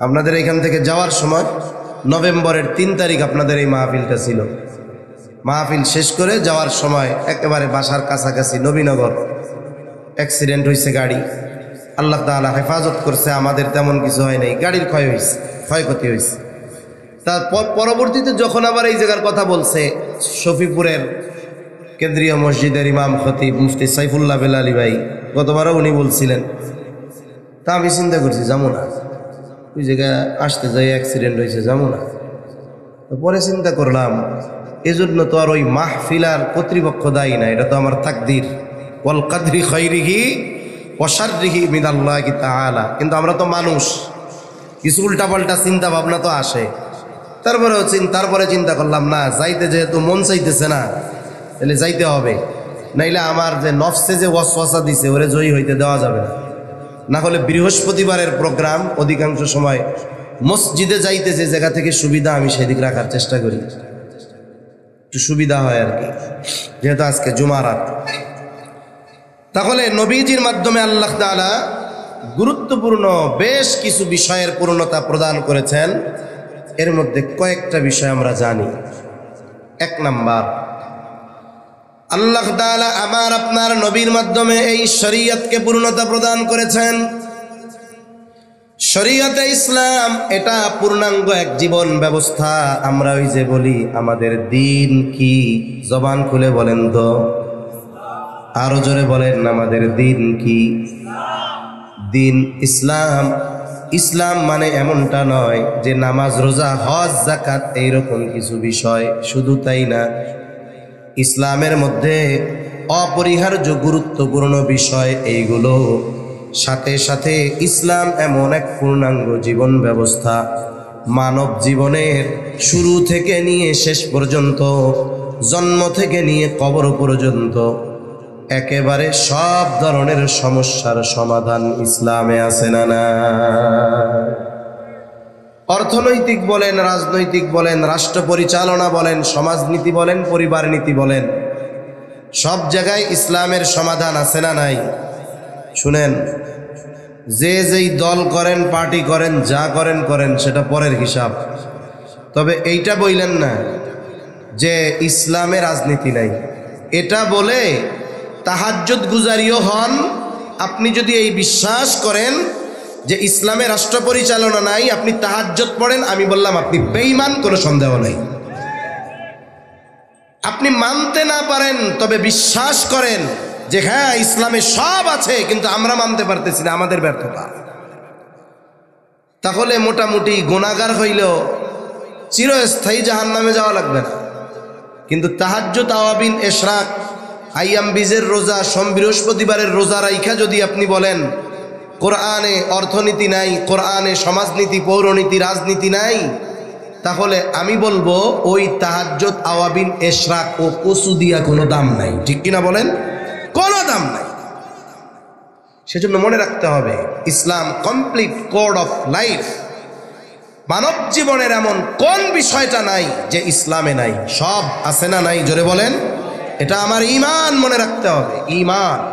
আপনাদের এখান থেকে যাওয়ার সময় নভেম্বরের 3 তারিখ আপনাদের এই মাহফিলটা ছিল। মাহফিল শেষ করে যাওয়ার সময় একেবারে বাসার কাছাকাছি নবীনগর অ্যাক্সিডেন্ট হয়েছে গাড়ি। আল্লাহ তাআলা হেফাজত করছে, আমাদের তেমন কিছু হয় নাই, গাড়ির ক্ষয়ক্ষতি হয়েছে। তারপর পরবর্তীতে যখন আবার এই জায়গার কথা বলছে, শফিপুরের কেন্দ্রীয় মসজিদের ইমাম খতিব মুফতি সাইফুল্লাহ বেলালী ভাই, গতবারও উনি বলছিলেন। তা আমি চিন্তা করছি যাবো না, ওই জায়গায় আসতে যাই অ্যাক্সিডেন্ট হয়েছে, যাবো না। তো পরে চিন্তা করলাম এজন্য তো আর ওই মাহফিলার কর্তৃপক্ষ দায়ী না, এটা তো আমার তাকদির। ওয়াল কাদরি খাইরিহি ওয়া শাররিহি মিনাল্লাহি তাআলা। কিন্তু আমরা তো মানুষ, কিছু উল্টাপাল্টা চিন্তা ভাবনা তো আসে। তারপরে চিন্তা করলাম না, যাইতে যেহেতু মন চাইতেছে না, তাহলে যাইতে হবে, নাইলে আমার যে নফসে যে ওয়াসওয়াসা দিছে ওরে জয়ী হইতে দেওয়া যাবে না। না হলে বৃহস্পতিবারের প্রোগ্রাম অধিকাংশ সময় মসজিদে যাইতে যে জায়গা থেকে সুবিধা আমি সেদিক রাখার চেষ্টা করি, একটু সুবিধা হয় আর কি, যেহেতু আজকে জুমার রাত। তাহলে নবীজির মাধ্যমে আল্লাহ তাআলা গুরুত্বপূর্ণ বেশ কিছু বিষয়ের পূর্ণতা প্রদান করেছেন। এর মধ্যে কয়েকটা বিষয় আমরা জানি। 1 নাম্বার, আল্লাহ তাআলা আমার আপনার নবীর মাধ্যমে এই শরীয়তকে পূর্ণতা প্রদান করেছেন। শরীয়তে ইসলাম এটা পূর্ণাঙ্গ এক জীবন ব্যবস্থা। আমরা ওই যে বলি আমাদের দিন কি, জবান খুলে বলেন তো, আরো জোরে বলেন, আমাদের দিন কি? দিন ইসলাম। ইসলাম মানে এমনটা নয় যে নামাজ রোজা হজ যাকাত এইরকম কিছু বিষয়, শুধু তাই না, ইসলামের মধ্যে অপরিহার্য গুরুত্বপূর্ণ বিষয় এইগুলো। সাথে সাথে ইসলাম এমন এক পূর্ণাঙ্গ জীবন ব্যবস্থা, মানব জীবনের শুরু থেকে নিয়ে শেষ পর্যন্ত, জন্ম থেকে নিয়ে কবর পর্যন্ত একেবারে সব ধরনের সমস্যার সমাধান ইসলামে আছে না না? অর্থনৈতিক বলেন, রাজনৈতিক বলেন, রাষ্ট্র পরিচালনা বলেন, সমাজনীতি বলেন, পরিবার নীতি বলেন, সব জায়গায় ইসলামের সমাধান আছে না নাই? শুনেন, যে যেই দল করেন, পার্টি করেন, যা করেন করেন, সেটা পরের হিসাব। তবে এইটা বললেন না যে ইসলামে রাজনীতি নাই। এটা বলে তাহাজ্জুদ গুজারিও হন। আপনি যদি এই বিশ্বাস করেন যে ইসলামে রাষ্ট্র পরিচালনা নাই, আপনি তাহাজ্জুদ পড়েন, আমি বললাম আপনি বেঈমান, কোনো সন্দেহ নাই। আপনি মানতে না পারেন, তবে বিশ্বাস করেন যে হ্যাঁ ইসলামে সব আছে, কিন্তু আমরা মানতে পারতেছি না, আমাদের ব্যর্থতা। তাহলে মোটামুটি গুনাহগার হইলেও চিরস্থায়ী জাহান্নামে যাওয়া লাগবে না। কিন্তু তাহাজ্জুদ, আওয়াবিন, ইশরাক, আইয়াম বীজের রোজা, সোম বৃহস্পতিবারের রোজা রাইখা যদি আপনি বলেন কোরআনে অর্থনীতি নাই, কোরআনে সমাজনীতি, পৌরনীতি, রাজনীতি নাই, তাহলে আমি বলবো ওই তাহাজ্জুদ, আওয়াবিন, ইশরাক ও কসু দিয়া কোনো দাম নাই। ঠিক কিনা বলেন? কোনো দাম নাই। সেজন্য মনে রাখতে হবে, ইসলাম কমপ্লিট কোড অফ লাইফ। মানব জীবনের এমন কোন বিষয়টা নাই যে ইসলামে নাই? সব আছে না নাই? জোরে বলেন। এটা আমার ঈমান, মনে রাখতে হবে, ঈমান।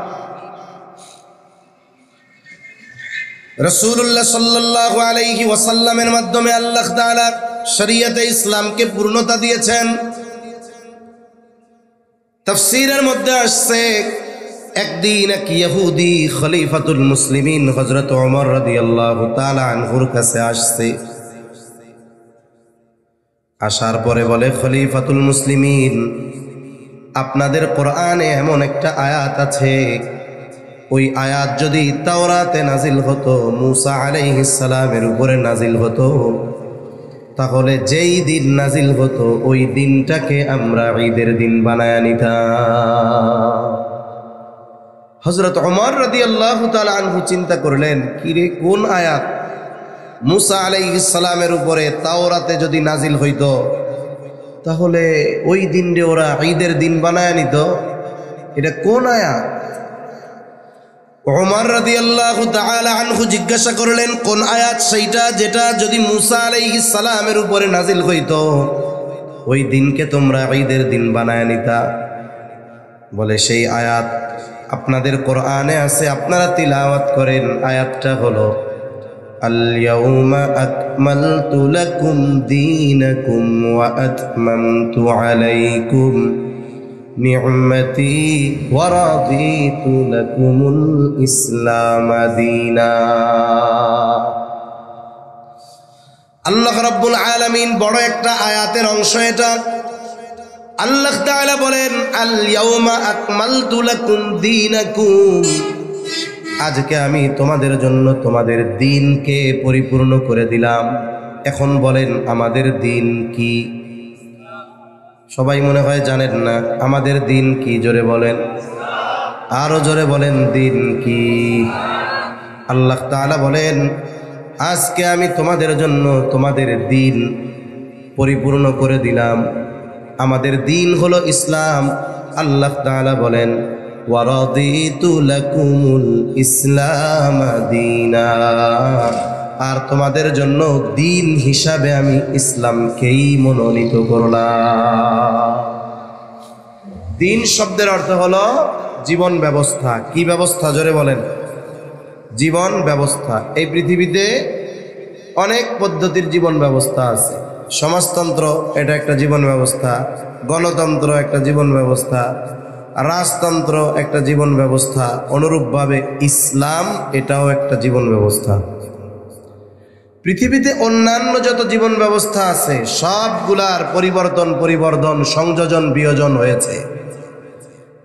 রাসূলুল্লাহ সাল্লাল্লাহু আলাইহি ওয়াসাল্লামের মাধ্যমে আল্লাহ তাআলা শরীয়তে ইসলামকে পূর্ণতা দিয়েছেন। তাফসীরের মধ্যে আসছে, একদিন এক ইহুদি খলিফাতুল মুসলিমিন হযরত ওমর রাদিয়াল্লাহু তাআলা আনহুর কাছে আসছে। আসার পরে বলে, খলিফাতুল মুসলিমিন, আপনাদের কোরআনে এমন একটা আয়াত আছে, ওই আয়াত যদি তাওরাতে নাজিল হতো, মুসা আলাইহিস সালামের উপরে নাজিল হতো, তাহলে যেই দিন নাজিল হতো ওই দিনটাকে আমরা ঈদের দিন বানায় নিতাম। হযরত ওমর রাদিয়াল্লাহু তাআলা আনহু চিন্তা করলেন, কিরে কোন আয়াত? মুসা আলাইহিস সালামের উপরে তাওরাতে যদি নাজিল হইতো, তাহলে ওই দিনরে ওরা ঈদের দিন বানায় নিত। এটা কোন আয়াত? ওমর রাদিয়াল্লাহু তাআলা আনহু জিজ্ঞাসা করলেন, কোন আয়াত সেইটা যেটা যদি মুসা আলাইহিস সালামের উপরে নাজিল হইতো ওই দিনকে তোমরা ঈদের দিন বানায় নিতা? বলে, সেই আয়াত আপনাদের কোরআনে আছে, আপনারা তিলাওয়াত করেন। আয়াতটা হলো, আল-ইয়াউমা আকমালতু লাকুম দীনাকুম ওয়া আতমামতু আলাইকুম নি'মাতি ওয়া রাদিতু লাকুমুল ইসলাম দীনা। আল্লাহ রাব্বুল আলামিন বড় একটা আয়াতের অংশ এটা। আল্লাহ তাআলা বলেন, আল-ইয়াউমা আকমালতু লাকুম দীনাকুম, আজকে আমি তোমাদের জন্য তোমাদের দিনকে পরিপূর্ণ করে দিলাম। এখন বলেন, আমাদের দিন কি? সবাই মনে হয় জানেন না। আমাদের দিন কি? জোরে বলেন, আরো জোরে বলেন, দিন কি? আল্লাহ তাআলা বলেন, আজকে আমি তোমাদের জন্য তোমাদের দিন পরিপূর্ণ করে দিলাম। আমাদের দিন হলো ইসলাম। আল্লাহ তাআলা বলেন, ওয়া রাদিতু লাকুমুল ইসলাম দীনা, আর তোমাদের জন্য দিন হিসাবে আমি ইসলামকেই মনোনীত করলাম। দিন শব্দের অর্থ হলো জীবন ব্যবস্থা। কি ব্যবস্থা? জোরে বলেন, জীবন ব্যবস্থা। এই পৃথিবীতে অনেক পদ্ধতির জীবন ব্যবস্থা আছে। সমাজতন্ত্র এটা একটা জীবন ব্যবস্থা, গণতন্ত্র একটা জীবন ব্যবস্থা, রাজতন্ত্র একটা জীবন ব্যবস্থা। অনুরূপভাবে ইসলাম এটাও একটা জীবন ব্যবস্থা। পৃথিবীতে অন্যান্য যত জীবন ব্যবস্থা আছে সবগুলার পরিবর্তন, সংযোজন, বিয়োজন হয়েছে,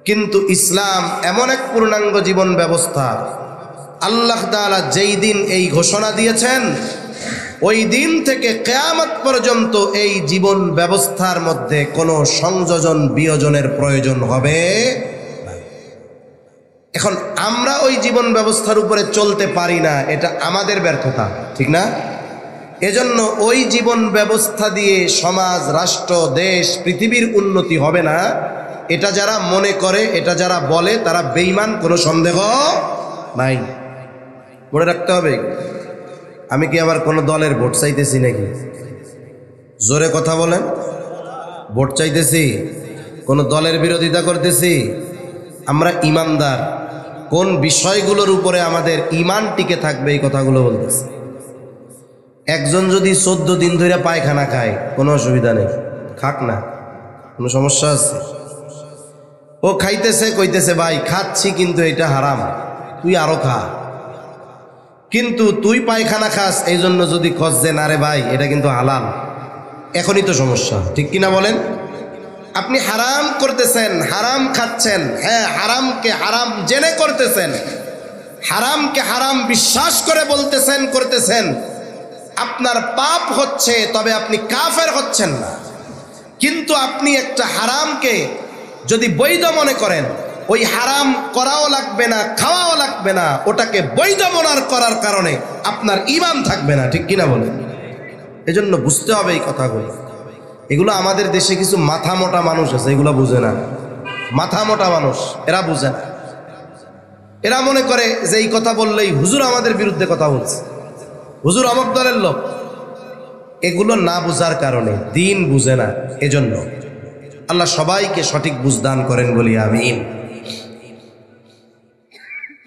কিন্তু ইসলাম এমন এক পূর্ণাঙ্গ জীবন ব্যবস্থা। আল্লাহ তাআলা যেই দিন এই ঘোষণা দিয়েছেন, ওই দিন থেকে কিয়ামত পর্যন্ত এই জীবন ব্যবস্থার মধ্যে কোনো সংযোজন, বিয়োজনের প্রয়োজন হবে না। এখন আমরা ওই জীবন ব্যবস্থার উপরে চলতে পারি না, এটা আমাদের ব্যর্থতা, ঠিক না? এজন্য ওই জীবন ব্যবস্থা দিয়ে সমাজ, রাষ্ট্র, দেশ, পৃথিবীর উন্নতি হবে না, এটা যারা মনে করে, এটা যারা বলে, তারা বেঈমান, কোনো সন্দেহ নাই। মনে রাখতে হবে। আমি কি আবার কোনো দলের ভোট চাইতেছি নাকি? জোরে কথা বলেন। ভোট চাইতেছি? কোনো দলের বিরোধিতা করতেছি? আমরা ইমানদার। কোন বিষয়গুলোর উপরে আমাদের ইমান টিকে থাকবে এই কথাগুলো বলতেছি। একজন যদি 14 দিন ধরে পায়খানা খায়, কোনো অসুবিধা নেই, খাক না, কোনো সমস্যা আছে? ও খাইতেছে, কইতেছে ভাই খাচ্ছি কিন্তু এটা হারাম, তুই আরো খা। কিন্তু তুই পায়খানা খাস, এই জন্য যদি খোঁজ যে না রে ভাই এটা কিন্তু হালাল, এখনই তো সমস্যা, ঠিক কিনা বলেন? আপনি হারাম করতেছেন, হারাম খাচ্ছেন, হ্যাঁ হারামকে হারাম জেনে করতেছেন, হারামকে হারাম বিশ্বাস করে বলতেছেন, করতেছেন, আপনার পাপ হচ্ছে, তবে আপনি কাফের হচ্ছেন না। কিন্তু আপনি একটা হারামকে যদি বৈধ মনে করেন, ওই হারাম করাও লাগবে না, খাওয়াও লাগবে না, ওটাকে বৈধ মনার করার কারণে আপনার ঈমান থাকবে না, ঠিক কিনা বলেন? এজন্য বুঝতে হবে এই কথাগুলো। এগুলো আমাদের দেশে কিছু মাথা মোটা মানুষ আছে, এগুলো বুঝে না। মাথা মোটা মানুষ, এরা বুঝে না। এরা মনে করে যে এই কথা বললেই হুজুর আমাদের বিরুদ্ধে কথা বলছে, হুজুর অমুক দলের লোক। এগুলো না বুঝার কারণে, দিন বুঝে না। এজন্য আল্লাহ সবাইকে সঠিক বুঝদান করেন বলি আমিন।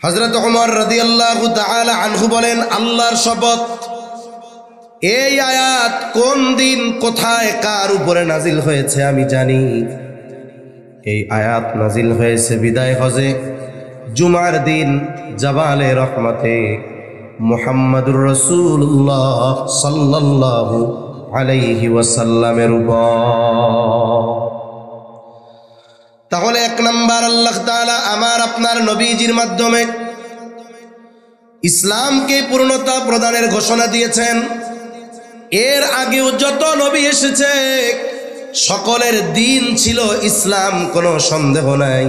হযরত ওমর রাদিয়াল্লাহু তাআলা আনহু বলেন, আল্লাহর শপথ, এই আয়াত কোন দিন কোথায় কার উপরে নাজিল হয়েছে আমি জানি। এই আয়াত নাজিল হয়েছে বিদায় হজে জুমার দিন জাবালে রহমতে মুহাম্মাদুর রাসূলুল্লাহ সাল্লাল্লাহু আলাইহি ওয়াসাল্লামের উপর। তাহলে এক নাম্বার, আল্লাহ তাআলা আমার আপনার নবীজির মাধ্যমে ইসলামকে পূর্ণতা প্রদানের ঘোষণা দিয়েছেন। এর আগেও যত নবী এসেছে সকলের দিন ছিল ইসলাম, কোনো সন্দেহ নাই।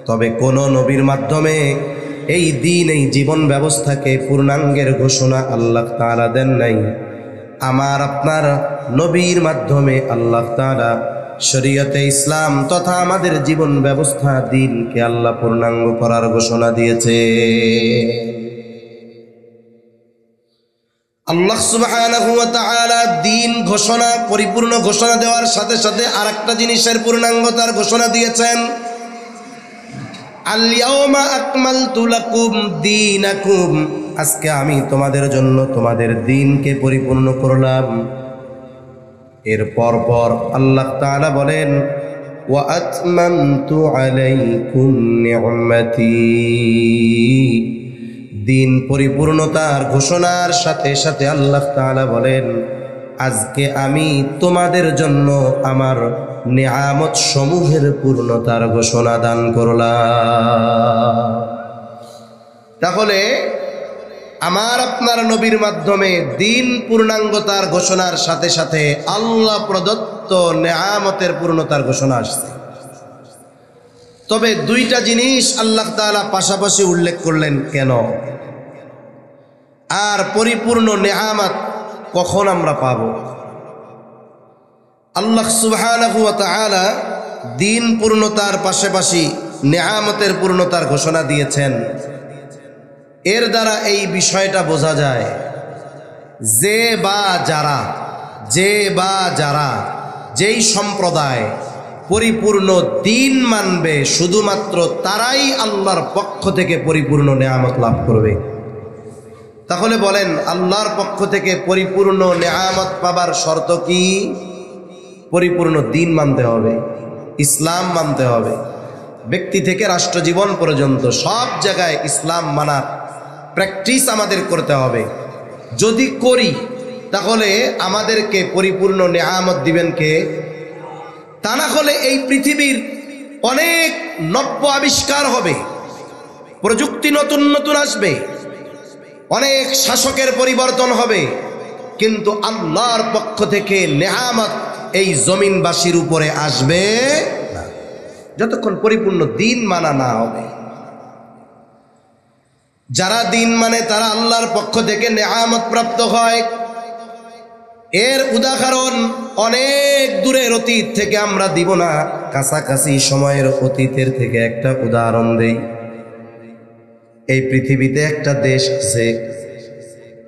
তবে কোন নবীর মাধ্যমে এই দিন, এই জীবন ব্যবস্থাকে পূর্ণাঙ্গের ঘোষণা আল্লাহ তাআলা দেন নাই। আমার আপনার নবীর মাধ্যমে আল্লাহ তাআলা শরীয়তে ইসলাম তথা আমাদের জীবন ব্যবস্থা, দিনকে আল্লাহ পূর্ণাঙ্গ করার ঘোষণা দিয়েছে। আল্লাহ সুবহানাহু ওয়া তাআলা দিন ঘোষণা, পরিপূর্ণ ঘোষণা দেওয়ার সাথে সাথে আরেকটা জিনিসের পূর্ণাঙ্গতার ঘোষণা দিয়েছেন। আল ইয়াউমা আকমালতু লাকুম দীনাকুম, আজকে আমি তোমাদের জন্য তোমাদের দিনকে পরিপূর্ণ করলাম। এর পর আল্লাহ তাআলা বলেন, ওয়া আতমামতু আলাইকুম নি'মাতি। দিন পরিপূর্ণতার ঘোষণার সাথে সাথে আল্লাহ তাআলা বলেন, আজকে আমি তোমাদের জন্য আমার নিয়ামত সমূহের পূর্ণতার ঘোষণা দান করলাম। তাহলে আমার আপনার নবীর মাধ্যমে দিন পূর্ণাঙ্গতার ঘোষণার সাথে সাথে আল্লাহ প্রদত্ত নিয়ামতের পূর্ণতার ঘোষণা আসছে। তবে দুইটা জিনিস আল্লাহ তাআলা পাশাপাশি উল্লেখ করলেন কেন, আর পরিপূর্ণ নিয়ামত কখন আমরা পাব? আল্লাহ সুবহানাহু ওয়া তাআলা দিন পূর্ণতার পাশাপাশি নিয়ামতের পূর্ণতার ঘোষণা দিয়েছেন। এর দ্বারা এই বিষয়টা বোঝা যায় যে যারা যেই সম্প্রদায় পরিপূর্ণ দিন মানবে, শুধুমাত্র তারাই আল্লাহর পক্ষ থেকে পরিপূর্ণ নিয়ামত লাভ করবে। তাহলে বলেন, আল্লাহর পক্ষ থেকে পরিপূর্ণ নিয়ামত পাবার শর্ত কি? পরিপূর্ণ দিন মানতে হবে, ইসলাম মানতে হবে। ব্যক্তি থেকে রাষ্ট্র জীবন পর্যন্ত সব জায়গায় ইসলাম মানার প্র্যাকটিস আমাদের করতে হবে। যদি করি তাহলে আমাদেরকে পরিপূর্ণ নিয়ামত দিবেন কে? তা না হলে এই পৃথিবীর অনেক নব্য আবিষ্কার হবে, প্রযুক্তি নতুন নতুন আসবে, অনেক শাসকের পরিবর্তন হবে, কিন্তু আল্লাহর পক্ষ থেকে নেয়ামত এই জমিনবাসীর উপরে আসবে না, যতক্ষণ পরিপূর্ণ দিন মানা না হবে। যারা দিন মানে তারা আল্লাহর পক্ষ থেকে নেয়ামত প্রাপ্ত হয়। এর উদাহরণ অনেক দূরের অতীত থেকে আমরা দিব না, কাছাকাছি সময়ের অতীতের থেকে একটা উদাহরণ দেই। এই পৃথিবীতে একটা দেশ আছে,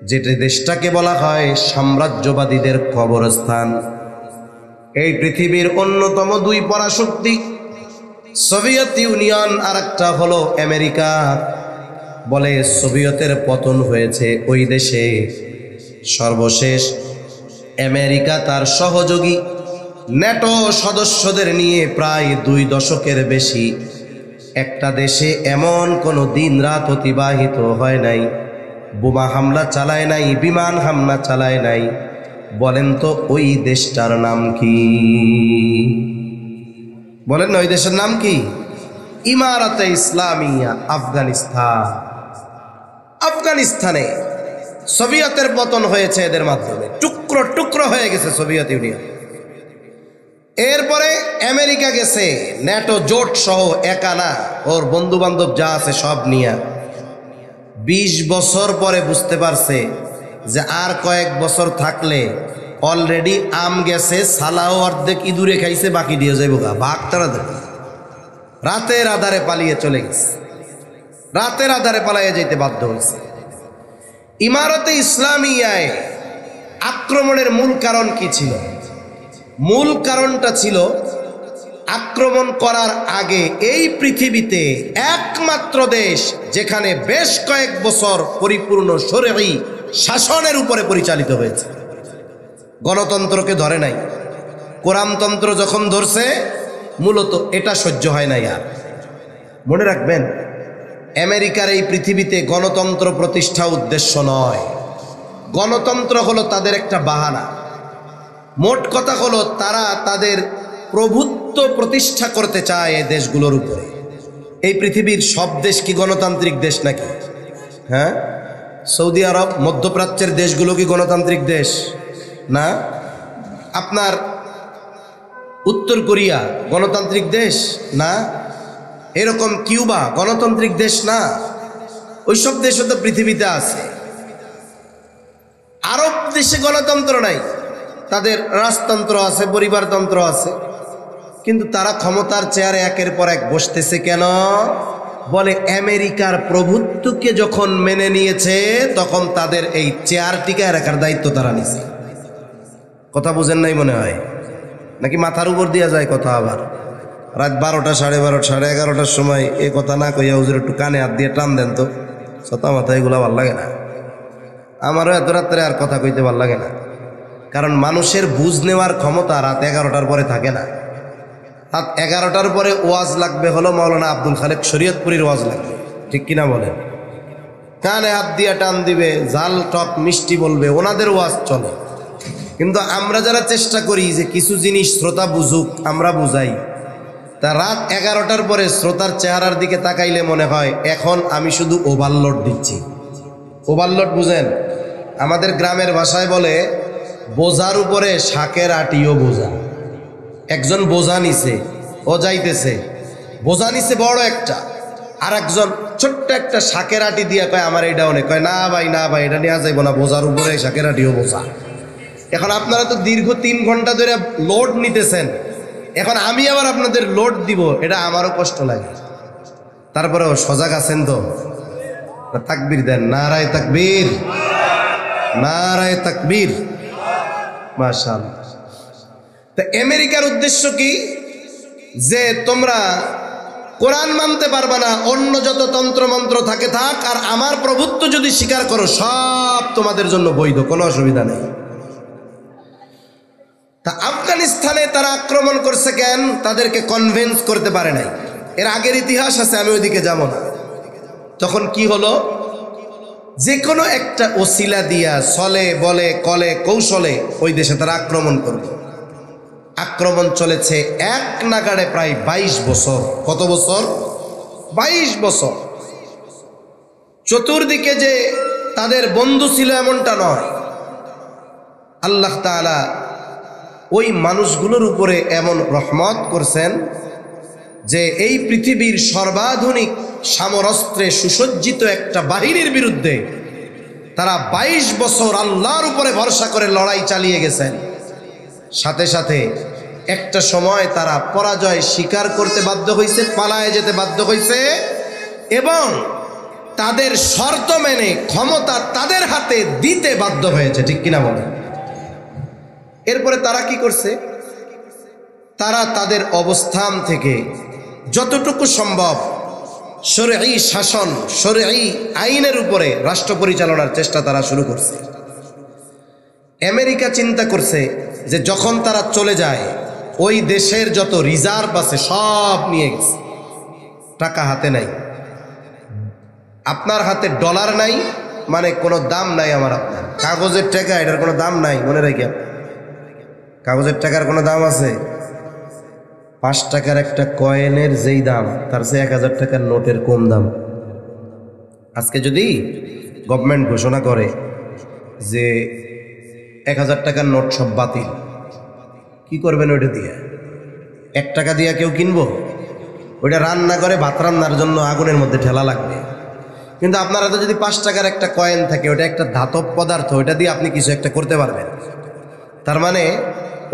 যেটা দেশটাকে বলা হয় সাম্রাজ্যবাদীদের কবরস্থান। এই পৃথিবীর অন্যতম দুই পরাশক্তি সোভিয়েত ইউনিয়ন আর একটা হলো আমেরিকা। বলে সোভিয়েতের পতন হয়েছে ওই দেশে। সর্বশেষ আমেরিকা তার সহযোগী ন্যাটো সদস্যদের নিয়ে প্রায় 2 দশকের বেশি একটা দেশে এমন কোনো দিন রাত অতিবাহিত হয় নাই, বোমা হামলা চালায় নাই, বিমান হামলা চালায় নাই। বলেন তো ওই দেশটার নাম কি? বলেন না ওই দেশের নাম কি? ইমারাতে ইসলামিয়া আফগানিস্তান। আফগানিস্তানে সোভিয়েতের পতন হয়েছে এদের মাধ্যমে, টুকরো টুকরো হয়ে গেছে সোভিয়েত ইউনিয়ন। এরপরে আমেরিকা গেছে ন্যাটো জোট সহ, একা না, ওর বন্ধু বান্ধব যা আছে সব নিয়ে। 20 বছর পরে বুঝতে পারছে যে আর কয়েক বছর থাকলে অলরেডি আম গেছে, সালাও অর্ধেক ইঁদুরে খাইছে, বাকি দিয়ে যাইব গা, ভাগ তারা দেবে। রাতের আধারে পালিয়ে চলে গেছে, রাতের আধারে পালাইয়ে যেতে বাধ্য হয়েছে। ইমারতে ইসলামিয়ায় আক্রমণের মূল কারণ কি ছিল? মূল কারণটা ছিল আক্রমণ করার আগে এই পৃথিবীতে একমাত্র দেশ যেখানে বেশ কয়েক বছর পরিপূর্ণ শরঈ শাসনের উপরে পরিচালিত হয়েছে। গণতন্ত্রকে ধরে নাই, কোরআনতন্ত্র যখন ধরছে মূলত এটা সহ্য হয় নাই। আর মনে রাখবেন, আমেরিকার এই পৃথিবীতে গণতন্ত্র প্রতিষ্ঠা উদ্দেশ্য নয়। গণতন্ত্র হলো তাদের একটা বাহানা। মোট কথা হলো তারা তাদের প্রভুত্ব প্রতিষ্ঠা করতে চায় এই দেশগুলোর উপরে। এই পৃথিবীর সব দেশ কি গণতান্ত্রিক দেশ নাকি? হ্যাঁ, সৌদি আরব, মধ্যপ্রাচ্যের দেশগুলো কি গণতান্ত্রিক দেশ না? আপনার উত্তর কোরিয়া গণতান্ত্রিক দেশ না? এরকম কিউবা গণতান্ত্রিক দেশ না? ওইসব দেশও তো পৃথিবীতে আছে। আরব দেশে গণতন্ত্র নাই, তাদের রাজতন্ত্র আছে, পরিবারতন্ত্র আছে, কিন্তু তারা ক্ষমতার চেয়ারে একের পর এক বসতেছে কেন? বলে আমেরিকার প্রভুত্বকে যখন মেনে নিয়েছে তখন তাদের এই চেয়ার টিকায় রাখার দায়িত্ব তারা নিছে। কথা বুঝেন নাই মনে হয়, নাকি মাথার উপর দিয়া যায় কথা? আবার রাত 12টা, 12:30, 11:30টার সময় এই কথা না কইয়া হুজুর একটু কানে হাত দিয়ে টান দেন তো, ছতা মাথা এগুলো ভাল লাগে না। আমারও এত রাত্রে আর কথা কইতে ভাল লাগে না, কারণ মানুষের বুঝ নেওয়ার ক্ষমতা রাত 11টার পরে থাকে না। রাত 11টার পরে ওয়াজ লাগবে হলো মাওলানা আব্দুল খালেক শরীয়তপুরীর ওয়াজ লাগবে, ঠিক কিনা বলেন? কানে হাত দিয়ে টান দিবে, ঝাল টক মিষ্টি বলবে, ওনাদের ওয়াজ চলে। কিন্তু আমরা যারা চেষ্টা করি যে কিছু জিনিস শ্রোতা বুঝুক, আমরা বুঝাই, তা রাত 11টার পরে শ্রোতার চেহারার দিকে তাকাইলে মনে হয় এখন আমি শুধু ওভারলোড দিচ্ছি। ওভারলোড বুঝেন? আমাদের গ্রামের ভাষায় বলে বোঝার উপরে শাকের আটিও বোঝা। একজন বোঝা নিছে, ও যাইতেছে, বোঝা নিছে বড় একটা, আর একজন ছোট্ট একটা শাকের আটি দিয়ে কয় আমার এটা অনেক, কয় না ভাই না ভাই, এটা নেওয়া যাইব না, বোঝার উপরে শাকের আটিও বোঝা। এখন আপনারা তো দীর্ঘ 3 ঘন্টা ধরে লোড নিতেছেন, এখন আমি আবার আপনাদের লোড দিব, এটা আমারও কষ্ট লাগে। তারপরেও সজাগ আছেন তো? তাকবীর দেন, নারায়ে তাকবীর, নারায়ে তাকবীর, মাশাআল্লাহ। তা আমেরিকার উদ্দেশ্য কি? যে তোমরা কোরআন মানতে পারবা না, অন্য যত তন্ত্রমন্ত্র থাকে থাক, আর আমার প্রভুত্ব যদি স্বীকার করো সব তোমাদের জন্য বৈধ, কোনো অসুবিধা নেই। তা আফগানিস্তানে তারা আক্রমণ করছে কেন? তাদেরকে কনভিন্স করতে পারে নাই। এর আগের ইতিহাস আছে, আমি ওইদিকে যাব না। তখন কি হলো? যে কোনো একটা ওসিলা দিয়া, ছলে বলে কলে কৌশলে ওই দেশে তারা আক্রমণ করবে। আক্রমণ চলেছে এক নাগাড়ে প্রায় 22 বছর। কত বছর? 22 বছর। চতুর্দিকে যে তাদের বন্ধু ছিল এমনটা নয়, আল্লাহ তাআলা ওই মানুষগুলোর উপরে এমন রহমত করছেন যে এই পৃথিবীর সর্বাধুনিক সামরাস্ত্রে সুসজ্জিত একটা বাহিনীর বিরুদ্ধে তারা 22 বছর আল্লাহর উপরে ভরসা করে লড়াই চালিয়ে গেছেন। সাথে সাথে একটা সময় তারা পরাজয় স্বীকার করতে বাধ্য হয়েছে, পালায়ে যেতে বাধ্য হয়েছে এবং তাদের শর্ত মেনে ক্ষমতা তাদের হাতে দিতে বাধ্য হয়েছে। ঠিক কিনা বলেন? এরপরে তারা কি করছে? তারা তাদের অবস্থান থেকে যতটুকু সম্ভব শরঈ শাসন, শরঈ আইনের উপরে রাষ্ট্র পরিচালনার চেষ্টা তারা শুরু করছে। আমেরিকা চিন্তা করছে যে যখন তারা চলে যায় ওই দেশের যত রিজার্ভ আছে সব নিয়ে গেছে, টাকা হাতে নাই, আপনার হাতে ডলার নাই, মানে কোনো দাম নাই। আমার আপনার কাগজের টাকা, এটার কোনো দাম নাই। মনে রাখি, কাগজের টাকার কোনো দাম আছে? 5 টাকার একটা কয়েনের যেই দাম তার চেয়ে 1000 টাকার নোটের কম দাম। আজকে যদি গভর্নমেন্ট ঘোষণা করে যে 1000 টাকার নোট সব বাতিল, কি করবেন ওইটা দিয়ে? 1 টাকা দিয়ে কেউ কিনবো? ওইটা রান্না করে ভাত রান্নার জন্য আগুনের মধ্যে ঠেলা লাগবে। কিন্তু আপনার হাতে যদি 5 টাকার একটা কয়েন থাকে, ওটা একটা ধাতব পদার্থ, ওইটা দিয়ে আপনি কিছু একটা করতে পারবেন। তার মানে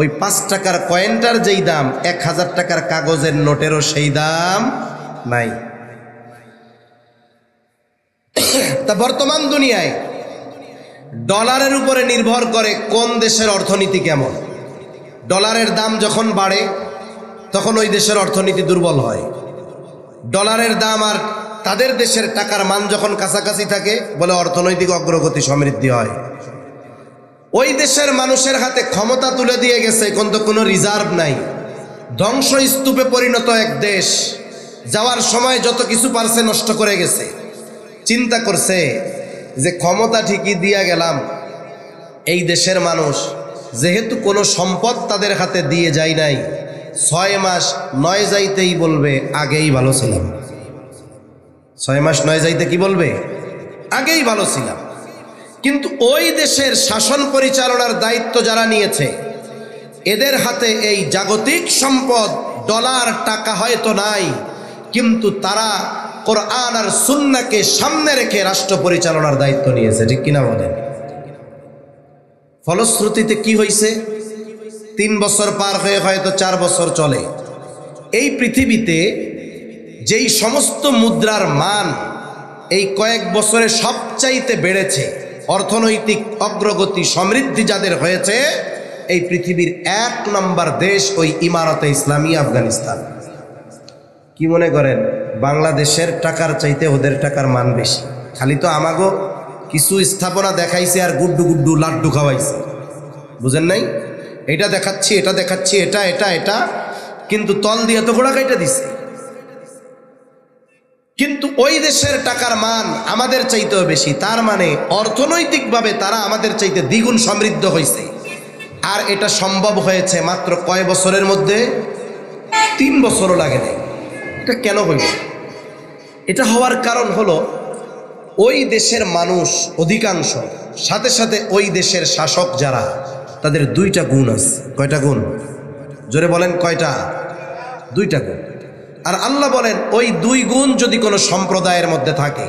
ওই 5 টাকার কয়েনটার যেই দাম 1000 টাকার কাগজের নোটেরও সেই দাম নাই। তা বর্তমান দুনিয়ায় ডলারের উপরে নির্ভর করে কোন দেশের অর্থনীতি কেমন। ডলারের দাম যখন বাড়ে তখন ওই দেশের অর্থনীতি দুর্বল হয়। ডলারের দাম আর তাদের দেশের টাকার মান যখন কাছাকাছি থাকে বলে অর্থনৈতিক অগ্রগতি সমৃদ্ধি হয়। ওই দেশের মানুষের হাতে ক্ষমতা তুলে দিয়ে গেছে, কিন্তু কোনো রিজার্ভ নাই, ধ্বংসস্তূপে পরিণত এক দেশ। যাওয়ার সময় যত কিছু পারছে নষ্ট করে গেছে। চিন্তা করছে যে ক্ষমতা ঠিকই দিয়া গেলাম, এই দেশের মানুষ যেহেতু কোনো সম্পদ তাদের হাতে দিয়ে যায় নাই, 6 মাস 9 যাইতেই বলবে আগেই ভালো ছিলাম। 6 মাস 9 যাইতে কি বলবে? আগেই ভালো ছিলাম। কিন্তু ওই দেশের শাসন পরিচালনার দায়িত্ব যারা নিয়েছে, এদের হাতে এই জাগতিক সম্পদ ডলার টাকা হয়তো নাই, কিন্তু তারা কোরআন আর সুন্নাহকে সামনে রেখে রাষ্ট্র পরিচালনার দায়িত্ব নিয়েছে। ঠিক কিনা বলেন? ফলশ্রুতিতে কি হয়েছে? 3 বছর পার হয়ে হয়তো 4 বছর চলে, এই পৃথিবীতে যেই সমস্ত মুদ্রার মান এই কয়েক বছরে সবচাইতে বেড়েছে, অর্থনৈতিক অগ্রগতি সমৃদ্ধি যাদের হয়েছে, এই পৃথিবীর 1 নম্বর দেশ ওই ইমারতে ইসলামী আফগানিস্তান। কি মনে করেন বাংলাদেশের টাকার চাইতে ওদের টাকার মান বেশি? খালি তো আমাগো কিছু স্থাপনা দেখাইছে আর গুড্ডু গুড্ডু লাড্ডু খাওয়াইছে, বুঝেন নাই? এটা দেখাচ্ছি, এটা দেখাচ্ছি, এটা এটা এটা, কিন্তু তল দিয়ে তো গোড়া কাইটা দিছে। কিন্তু ওই দেশের টাকার মান আমাদের চাইতেও বেশি। তার মানে অর্থনৈতিকভাবে তারা আমাদের চাইতে দ্বিগুণ সমৃদ্ধ হয়েছে। আর এটা সম্ভব হয়েছে মাত্র কয় বছরের মধ্যে? 3 বছরও লাগে নাই। এটা কেন হইল? এটা হওয়ার কারণ হলো ওই দেশের মানুষ অধিকাংশ, সাথে সাথে ওই দেশের শাসক যারা, তাদের 2টা গুণ আছে। কয়টা গুণ? জোরে বলেন কয়টা? 2টা গুণ। আর আল্লাহ বলেন ওই 2 গুণ যদি কোনো সম্প্রদায়ের মধ্যে থাকে,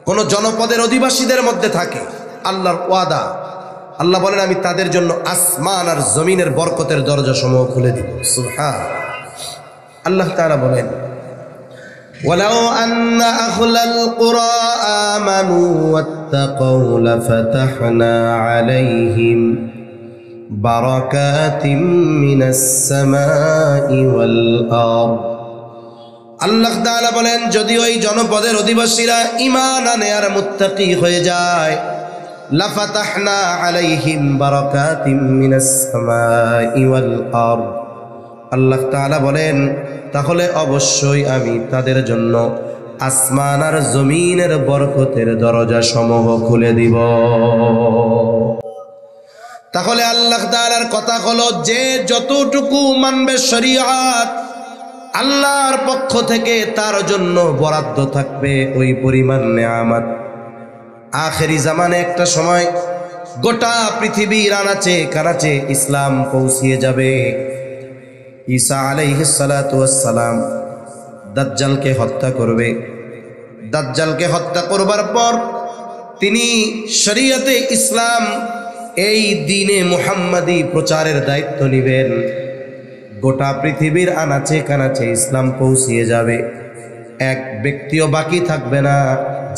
কোনো জনপদের অধিবাসীদের মধ্যে থাকে, আল্লাহর ওয়াদা, আল্লাহ বলেন আমি তাদের জন্য আসমান আর জমিনের বরকতের দরজা সমূহ খুলে দিব। সুবহান আল্লাহ তাআলা বলেন ওয়ালাউ আন্না আহলাল কুরা আমানু ওয়াত্তাকাউ লাফাতাহনা আলাইহিম বারাকাতিম মিনাস সামাই ওয়াল আরদ। আল্লাহ তাআলা বলেন যদি ওই জনপদের অধিবাসীরা ঈমান আনে আর মুত্তাকি হয়ে যায়, লাফাতাহনা আলাইহিম বারাকাতিম মিনাস সামাই ওয়াল আরদ, আল্লাহ তাআলা বলেন তাহলে অবশ্যই আমি তাদের জন্য আসমান আর জমিনের বরকতের দরজা সমূহ খুলে দিব। তাহলে আল্লাহ তাআলার কথা হলো যে যতটুকু মানবে শরীয়ত, আল্লাহর পক্ষ থেকে তার জন্য বরাদ্দ থাকবে ওই পরিমাণ নেয়ামত। আখেরি জামানে একটা সময় গোটা পৃথিবীর আনাচে কানাচে ইসলাম পৌঁছিয়ে যাবে। ঈসা আলাইহিস সালাতু ওয়াস সালাম দাজ্জালকে হত্যা করবে। দাজ্জালকে হত্যা করবার পর তিনি শরীয়তে ইসলাম, এই দ্বীনে মুহাম্মাদি প্রচারের দায়িত্ব নেবেন। গোটা পৃথিবীর আনাচে কানাচে ইসলাম পৌঁছিয়ে যাবে। এক ব্যক্তিও বাকি থাকবে না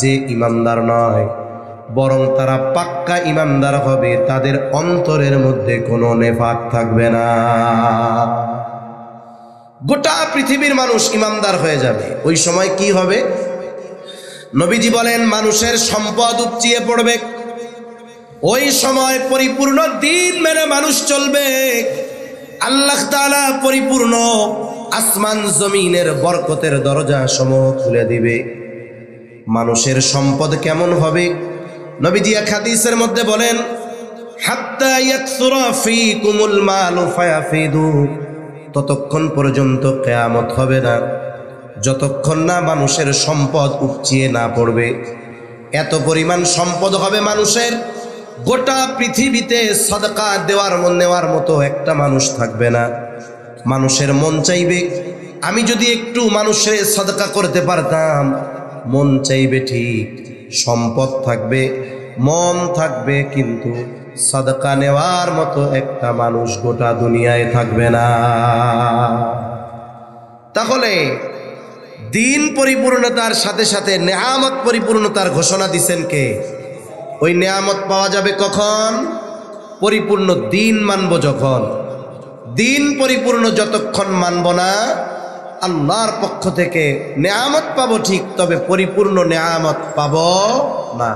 যে ইমানদার নয়, বরং তারা পাক্কা ইমানদার হবে, তাদের অন্তরের মধ্যে কোনো নেফাক থাকবে না। গোটা পৃথিবীর মানুষ ইমানদার হয়ে যাবে। ওই সময় কি হবে? নবীজি বলেন মানুষের সম্পদ উপচিয়ে পড়বে। ওই সময় পরিপূর্ণ দ্বীন মেনে মানুষ চলবে। আল্লাহ তাআলা পরিপূর্ণ আসমান জমিনের বরকতের দরজা সমূহ খুলে দিবে। মানুষের সম্পদ কেমন হবে? নবীজি এক হাদিসের মধ্যে বলেন, হাত্তা ইয়াকসুরা ফীকুমুল মালু ফায়াফিদু, ততক্ষণ পর্যন্ত কিয়ামত হবে না যতক্ষণ না মানুষের সম্পদ উপচিয়ে না পড়বে। এত পরিমাণ সম্পদ হবে মানুষের, গোটা পৃথিবীতে সাদকা নেওয়ার মতো একটা মানুষ থাকবে না। মানুষের মন চাইবে, আমি যদি একটু মানুষের সাদকা করতে পারতাম। মন চাইবে ঠিক, সম্পদ থাকবে, মন থাকবে, কিন্তু সাদকা নেওয়ার মতো একটা মানুষ গোটা দুনিয়ায় থাকবে না। তাহলে দ্বীন পরিপূর্ণতার সাথে সাথে নেয়ামত পরিপূর্ণতার ঘোষণা দিছেন কে? ওই নেয়ামত পাওয়া যাবে কখন? পরিপূর্ণ দ্বীন মানব যখন। দ্বীন পরিপূর্ণ যতক্ষণ মানব না, আল্লাহর পক্ষ থেকে নেয়ামত পাবো ঠিক, তবে পরিপূর্ণ নেয়ামত পাবো না।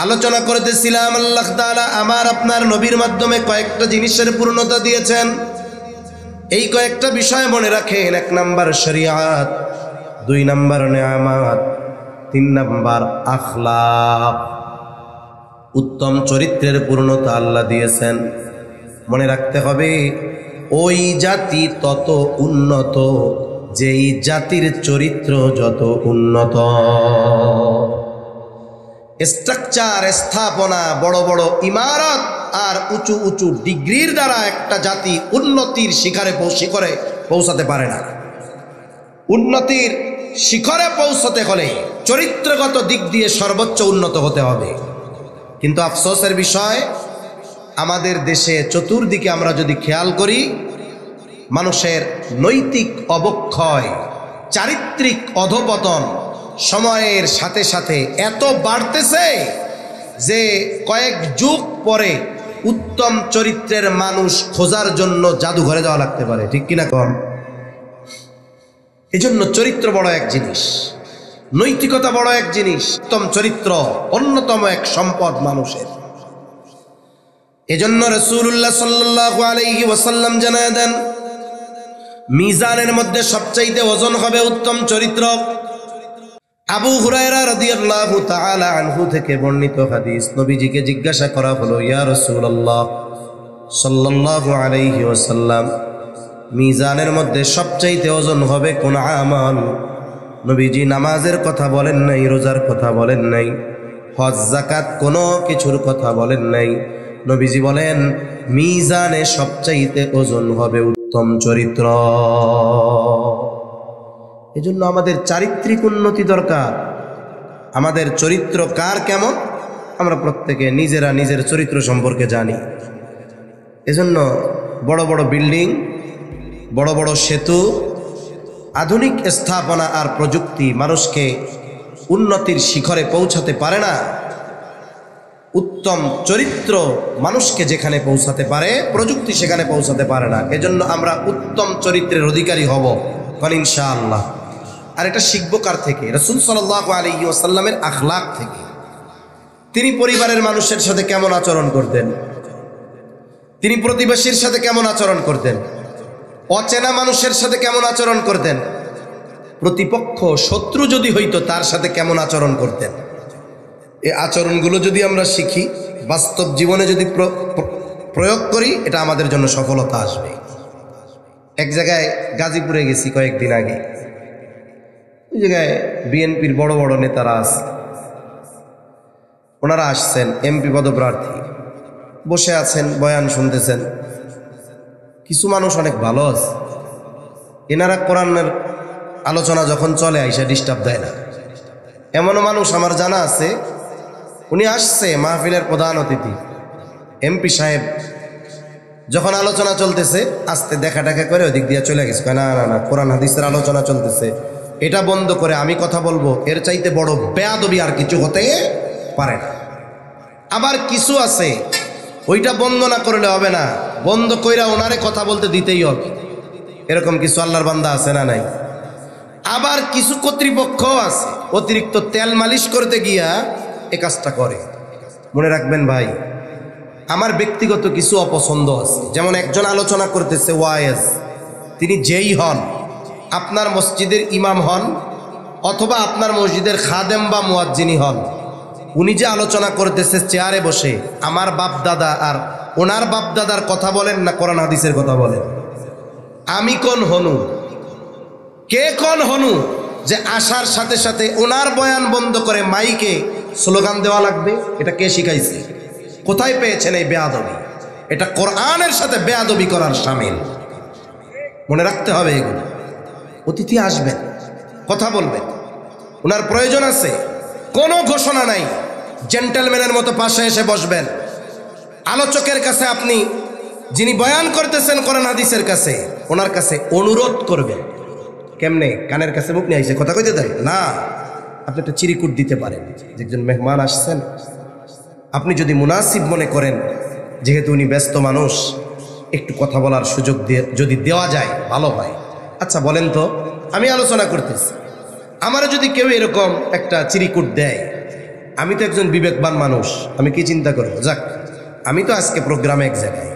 আলোচনা করতেছিলাম আল্লাহ তাআলা আমার আপনার নবীর মাধ্যমে কয়েকটা জিনিসের পূর্ণতা দিয়েছেন। এই কয়েকটা বিষয় মনে রাখেন। 1 নাম্বার শরিয়াত, 2 নাম্বার নেয়ামত, 3 নাম্বার আখলাক। উত্তম চরিত্রের পূর্ণতা আল্লাহ দিয়েছেন। মনে রাখতে হবে, ওই জাতি তত উন্নত যেই জাতির চরিত্র যত উন্নত। স্ট্রাকচার, স্থাপনা, বড় বড় ইমারত আর উঁচু উঁচু ডিগ্রির দ্বারা একটা জাতি উন্নতির শিখরে পৌঁছাতে পারে না। উন্নতির শিখরে পৌঁছতে হলে চরিত্রগত দিক দিয়ে সর্বোচ্চ উন্নত হতে হবে। কিন্তু আফসোসের বিষয়, আমাদের দেশে চতুর্দিকে আমরা যদি খেয়াল করি, মানুষের নৈতিক অবক্ষয়, চারিত্রিক অধপতন সময়ের সাথে সাথে এত বাড়তেছে যে কয়েক যুগ পরে উত্তম চরিত্রের মানুষ খোঁজার জন্য জাদুঘরে যাওয়া লাগতে পারে। ঠিক কিনা কম? এজন্য চরিত্র বড় এক জিনিস, নৈতিকতা বড় এক জিনিস। উত্তম চরিত্র অন্যতম এক সম্পদ মানুষের। এজন্য রাসূলুল্লাহ সাল্লাল্লাহু আলাইহি ওয়াসাল্লাম জানায় দেন, মিজানের মধ্যে সবচাইতে ওজন হবে উত্তম চরিত্র। আবু হুরায়রা রাদিয়াল্লাহু তাআলা আনহু থেকে বর্ণিত হাদিস, নবীজিকে জিজ্ঞাসা করা হলো, ইয়া রাসূলুল্লাহ সাল্লাল্লাহু আলাইহি ওয়াসাল্লাম, মিজানের মধ্যে সবচাইতে ওজন হবে কোন আমল? নবীজি নামাজের কথা বলেন নাই, রোজার কথা বলেন নাই, হজ যাকাত কোনো কিছুর কথা বলেন নাই। নবীজি বলেন মিজানে সবচাইতে ওজন হবে উত্তম চরিত্র। এজন্য আমাদের চারিত্রিক উন্নতি দরকার। আমাদের চরিত্র কার কেমন আমরা প্রত্যেকে নিজেরা নিজের চরিত্র সম্পর্কে জানি। এজন্য বড় বড় বিল্ডিং, বড় বড় সেতু, আধুনিক স্থাপনা আর প্রযুক্তি মানুষকে উন্নতির শিখরে পৌঁছাতে পারে না। উত্তম চরিত্র মানুষকে যেখানে পৌঁছাতে পারে, প্রযুক্তি সেখানে পৌঁছাতে পারে না। এজন্য আমরা উত্তম চরিত্রের অধিকারী হব ইনশাআল্লাহ। আর এটা শিখবো কার থেকে? রাসূল সাল্লাল্লাহু আলাইহি ওয়াসাল্লামের আখলাক থেকে। তিনি পরিবারের মানুষের সাথে কেমন আচরণ করতেন, তিনি প্রতিবেশীর সাথে কেমন আচরণ করতেন, অচেনা মানুষের সাথে কেমন আচরণ করতেন, প্রতিপক্ষ শত্রু যদি হইতো তার সাথে কেমন আচরণ করতেন। এই আচরণগুলো যদি আমরা শিখি, বাস্তব জীবনে যদি প্রয়োগ করি, এটা আমাদের জন্য সফলতা আসবে। এক জায়গায় গাজীপুরে গেছি কয়েকদিন আগে। ওই জায়গায় বিএনপির বড় বড় নেতারা আছে, ওনারা আসছেন, এমপি পদপ্রার্থী বসে আছেন, বয়ান শুনতেছেন। কিছু মানুষ অনেক ভালো আছে, এনারা কোরআনের আলোচনা যখন চলে আইসা ডিস্টার্ব দেয় না। এমনও মানুষ আমার জানা আছে, উনি আসছে মাহফিলের প্রধান অতিথি এমপি সাহেব, যখন আলোচনা চলতেছে আসতে দেখা টাকা করে ওদিক দিয়ে চলে গেছে। না না না, কোরআন হাদিসের আলোচনা চলতেছে, এটা বন্ধ করে আমি কথা বলবো, এর চাইতে বড় বেয়াদবি আর কিছু হতে পারে না। আবার কিছু আছে ওইটা বন্ধ না করলে হবে না, বন্ধ কইরা ওনারে কথা বলতে দিতেই হবে। এরকম কিছু আল্লাহর বান্দা আছে না নাই? আবার কিছু কর্তৃপক্ষ আছে অতিরিক্ত তেল মালিশ করতে গিয়া এ কাজটা করে। মনে রাখবেন ভাই, আমার ব্যক্তিগত কিছু অপছন্দ আছে। যেমন একজন আলোচনা করতেছে ওয়াইজ, তিনি যেই হন, আপনার মসজিদের ইমাম হন অথবা আপনার মসজিদের খাদেম বা মুয়াজ্জিনি হন, উনি যে আলোচনা করতেছে চেয়ারে বসে আমার বাপ দাদা আর ওনার বাপ দাদার কথা বলেন না কোরআন হাদিসের কথা বলেন? আমি কোন হনু, কে কোন হনু যে আসার সাথে সাথে ওনার বয়ান বন্ধ করে মাইকে স্লোগান দেওয়া লাগবে? এটা কে শিখাইছে? কোথায় পেয়েছেন এই বেয়াদবি? এটা কোরআনের সাথে বেয়াদবি করার শামিল। মনে রাখতে হবে এগুলো। অতিথি আসবেন, কথা বলবেন, ওনার প্রয়োজন আছে, কোনো ঘোষণা নাই, জেন্টলম্যানের মতো পাশে এসে বসবেন। আলোচকের কাছে আপনি, যিনি বয়ান করতেছেন কোরআন হাদিসের কাছে, ওনার কাছে অনুরোধ করবেন। কেমনে? কানের কাছে মুখ নিয়ে আইসে কথা কইতে দেয় না, আপনি একটা চিরিকুট দিতে পারেন যে একজন মেহমান আসছেন, আপনি যদি মুনাসিব মনে করেন, যেহেতু উনি ব্যস্ত মানুষ, একটু কথা বলার সুযোগ দিয়ে যদি দেওয়া যায় ভালো হয়। আচ্ছা বলেন তো, আমি আলোচনা করতেছি, আমারও যদি কেউ এরকম একটা চিরিকুট দেয়, আমি তো একজন বিবেকবান মানুষ, আমি কি চিন্তা করবো, যাক আমি তো আজকে প্রোগ্রামে এক জায়গায়,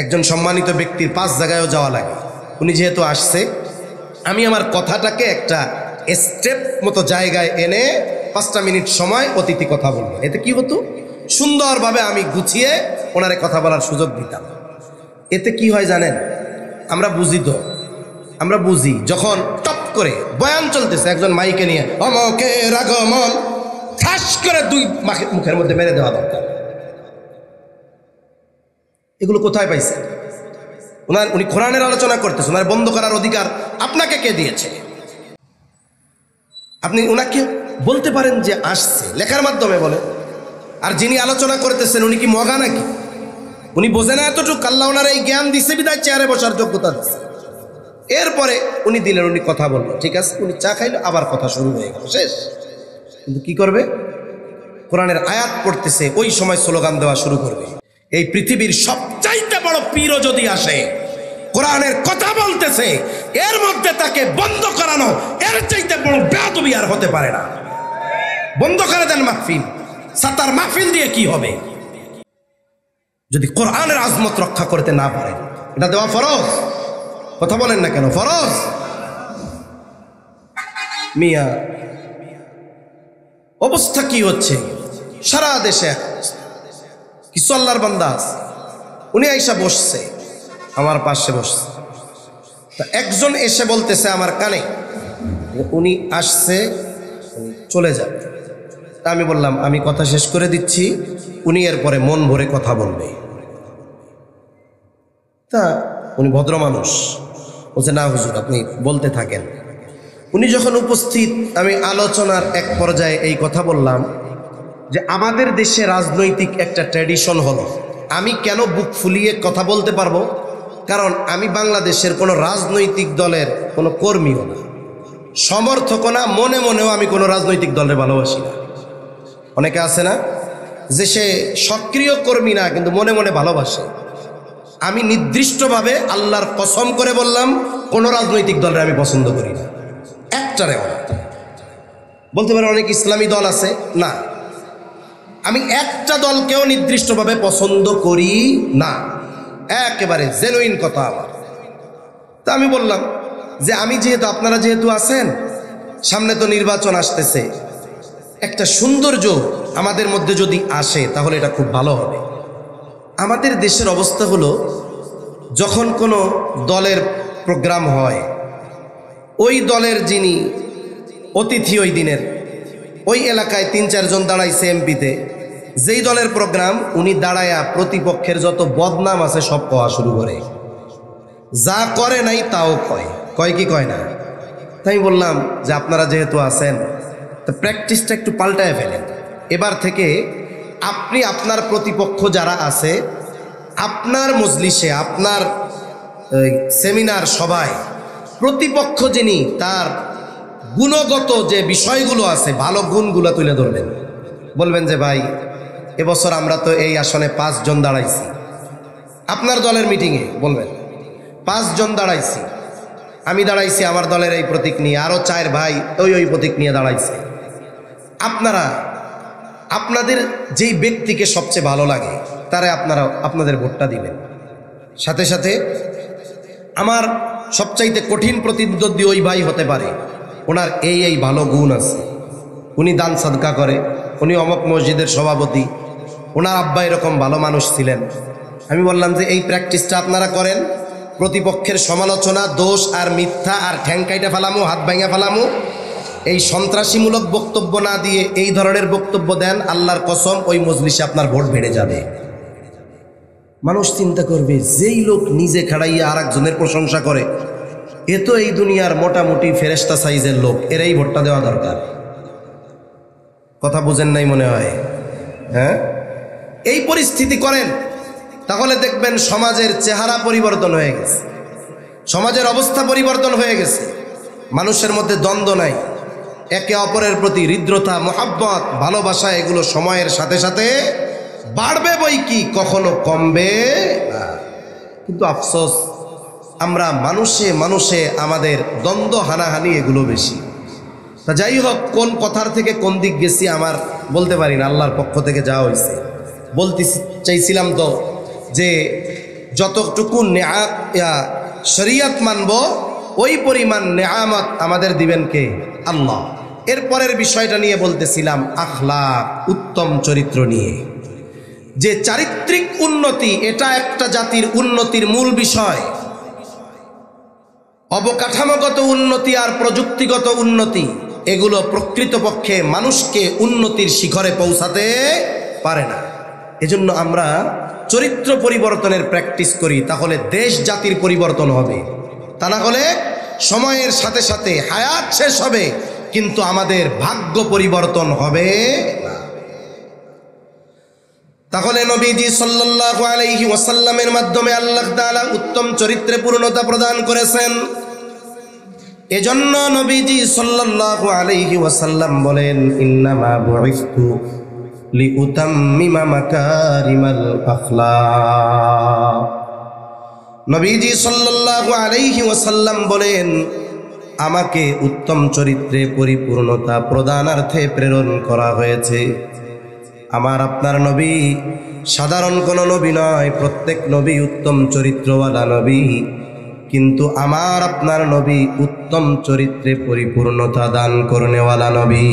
একজন সম্মানিত ব্যক্তির 5 জায়গায়ও যাওয়া লাগে, উনি যেহেতু আসছে, আমি আমার কথাটাকে একটা স্টেপ মতো জায়গায় এনে 5টা মিনিট সময় অতিথি কথা বলবো। এতে কি হতো, সুন্দরভাবে আমি গুছিয়ে ওনারে কথা বলার সুযোগ দিতাম। এতে কি হয় জানেন, আমরা বুঝি তো, আমরা বুঝি যখন টপ করে বয়ান চলতেছে, একজন মাইকে নিয়ে অমকের আগমন ঠাস করে 2 মুখের মধ্যে মেরে দেওয়া দরকার। এগুলো কোথায় পাইছে? উনি কোরআনের আলোচনা করতেছে, ওনার বন্ধ করার অধিকার আপনাকে কে দিয়েছে? আপনি ওনাকে বলতে পারেন যে আসছে, লেখার মাধ্যমে বলে। আর যিনি আলোচনা করতেছেন উনি কি মগা নাকি? উনি বোঝে না এতটুকু? আল্লাহ ওনার এই জ্ঞান দিছে বিদায় চেয়ারে বসার যোগ্যতা দিচ্ছে। এরপরে উনি দিলেন, উনি কথা বললো, ঠিক আছে, উনি চা খাইলো, আবার কথা শুরু হয়ে গেল, শেষ। কিন্তু কি করবে? কোরআনের আয়াত পড়তেছে, ওই সময় স্লোগান দেওয়া শুরু করবে। এই পৃথিবীর সবচাইতে বড় পীরও যদি আসে, কোরআনের কথা বলতেছে, এর মধ্যে তাকে বন্ধ করানো এর চাইতে বড় বেয়াদবি আর হতে পারে না। বন্ধ করে দেন মাহফিল, সাতার মাহফিল দিয়ে কি হবে যদি কোরআনের আজমত রক্ষা করতে না পারে? এটা দেওয়া ফরজ। কথা বলেন না কেন? ফরজ। মিয়া অবস্থা কি হচ্ছে সারা দেশে? কিছু আল্লাহর বান্দা আছে, উনি আইসা বসছে, আমার পাশে বসছে, তা একজন এসে বলতেছে আমার কানে, উনি আসছে, চলে যাবে। তা আমি বললাম আমি কথা শেষ করে দিচ্ছি, উনি এরপরে মন ভরে কথা বলবে। তা উনি ভদ্র মানুষ, বলছে না হুজুর আপনি বলতে থাকেন। উনি যখন উপস্থিত, আমি আলোচনার এক পর্যায়ে এই কথা বললাম যে আমাদের দেশে রাজনৈতিক একটা ট্র্যাডিশন হলো, আমি কেন বুক ফুলিয়ে কথা বলতে পারবো? কারণ আমি বাংলাদেশের কোনো রাজনৈতিক দলের কোনো কর্মীও না, সমর্থকও না, মনে মনেও আমি কোনো রাজনৈতিক দলের ভালোবাসি না। অনেকে আছে না যে সে সক্রিয় কর্মী না কিন্তু মনে মনে ভালোবাসে। আমি নির্দিষ্টভাবে আল্লাহর কসম করে বললাম, কোনো রাজনৈতিক দলের আমি পছন্দ করি না, একটারে। বলতে পারে অনেক ইসলামী দল আছে, না, আমি একটা দলকেও নির্দিষ্টভাবে পছন্দ করি না, একেবারে জেনুইন কথা আমার। তা আমি বললাম যে আমি যেহেতু, আপনারা যেহেতু আছেন, সামনে তো নির্বাচন আসতেছে, একটা সৌন্দর্য আমাদের মধ্যে যদি আসে তাহলে এটা খুব ভালো হবে। আমাদের দেশের অবস্থা হলো, যখন কোনো দলের প্রোগ্রাম হয়, ওই দলের যিনি অতিথি ওই দিনের, ওই এলাকায় 3-4 জন দাঁড়াইছে এমপিতে, যেই দলের প্রোগ্রাম, উনি দাঁড়ায়া প্রতিপক্ষের যত বদনাম আছে সব কওয়া শুরু করে। যা করে নাই তাও কয়, কয় কি কয় না? তাই আমি বললাম যে আপনারা যেহেতু আছেন তো প্র্যাকটিসটা একটু পাল্টায় ফেলেন। এবার থেকে আপনি আপনার প্রতিপক্ষ যারা আছে আপনার মজলিসে, আপনার সেমিনার সভায় প্রতিপক্ষ যিনি, তার গুণগত যে বিষয়গুলো আছে ভালো গুণগুলো তুলে ধরবেন। বলবেন যে ভাই এবছর আমরা তো এই আসনে 5 জন দাঁড়াইছি, আপনার দলের মিটিংয়ে বলবেন 5 জন দাঁড়াইছি, আমি দাঁড়াইছি আমার দলের এই প্রতীক নিয়ে, আরও 4 ভাই ওই প্রতীক নিয়ে দাঁড়াইছে। আপনারা আপনাদের যেই ব্যক্তিকে সবচেয়ে ভালো লাগে তারে আপনারা আপনাদের ভোটটা দিবেন। সাথে সাথে আমার সবচাইতে কঠিন প্রতিদ্বন্দ্বী ওই ভাই হতে পারে, ওনার এই ভালো গুণ আছে, উনি দান সাদকা করে, উনি অমক মসজিদের সভাপতি, ওনার আব্বা এরকম ভালো মানুষ ছিলেন। আমি বললাম যে এই প্র্যাকটিসটা আপনারা করেন, প্রতিপক্ষের সমালোচনা, দোষ আর মিথ্যা আর ঠ্যাং কাইটা ফেলামু, হাত ভাঙা ফেলামু, এই সন্ত্রাসীমূলক বক্তব্য না দিয়ে এই ধরনের বক্তব্য দেন, আল্লাহর কসম ওই মজলিসে আপনার ভোট বেড়ে যাবে। মানুষ চিন্তা করবে যেই লোক নিজে খাড়াইয়া আর একজনের প্রশংসা করে, এ তো এই দুনিয়ার মোটামুটি ফেরেশতা সাইজের লোক, এরাই ভোটটা দেওয়া দরকার। কথা বুঝেন নাই মনে হয়? হ্যাঁ, এই পরিস্থিতি করেন, তাহলে দেখবেন সমাজের চেহারা পরিবর্তন হয়ে গেছে, সমাজের অবস্থা পরিবর্তন হয়ে গেছে, মানুষের মধ্যে দ্বন্দ্ব নাই, একে অপরের প্রতি হৃদ্রতা, মহাব্বত, ভালোবাসা এগুলো সময়ের সাথে সাথে বাড়বে বই কি, কখনো কমবে না। কিন্তু আফসোস আমরা মানুষে মানুষে আমাদের দ্বন্দ্ব হানাহানি এগুলো বেশি। তা যাই হোক, কোন কথার থেকে কোন দিক গেছি আমার বলতে পারি না, আল্লাহর পক্ষ থেকে যা হয়েছে বলতে চাইছিলাম তো যে যতটুকু শরিয়ত মানব ওই পরিমাণ নেয়ামত আমাদের দিবেন কে? আল্লাহ। এরপরের বিষয়টা নিয়ে বলতেছিলাম আখলাক, উত্তম চরিত্র নিয়ে। যে চারিত্রিক উন্নতি এটা একটা জাতির উন্নতির মূল বিষয়। অবকাঠামোগত উন্নতি আর প্রযুক্তিগত উন্নতি এগুলো প্রকৃতপক্ষে মানুষকে উন্নতির শিখরে পৌঁছাতে পারে না। এজন্য আমরা চরিত্র পরিবর্তনের প্র্যাকটিস করি, তাহলে দেশ জাতির পরিবর্তন হবে। তা না হলে সময়ের সাথে সাথে হায়াত শেষ হবে কিন্তু আমাদের ভাগ্য পরিবর্তন হবে না। তাহলে নবীজি সাল্লাল্লাহু আলাইহি ওয়াসাল্লামের মাধ্যমে আল্লাহ তাআলা উত্তম চরিত্রে পূর্ণতা প্রদান করেছেন। এজন্য নবীজি সাল্লাল্লাহু আলাইহি ওয়াসাল্লাম বলেন, ইন্নামা বুইসতু লিউতাম্মিমা মাকারিমাল আখলাক। নবীজি সাল্লাল্লাহু আলাইহি ওয়াসাল্লাম বলেন, আমাকে উত্তম চরিত্রে পরিপূর্ণতা প্রদানার্থে প্রেরণ করা হয়েছে। আমার আপনার নবী সাধারণ কোনো নবী নয়, প্রত্যেক নবী উত্তম চরিত্রওয়ালা নবী, কিন্তু আমার আপনার নবী উত্তম চরিত্রে পরিপূর্ণতা দান করনেওয়ালা নবী।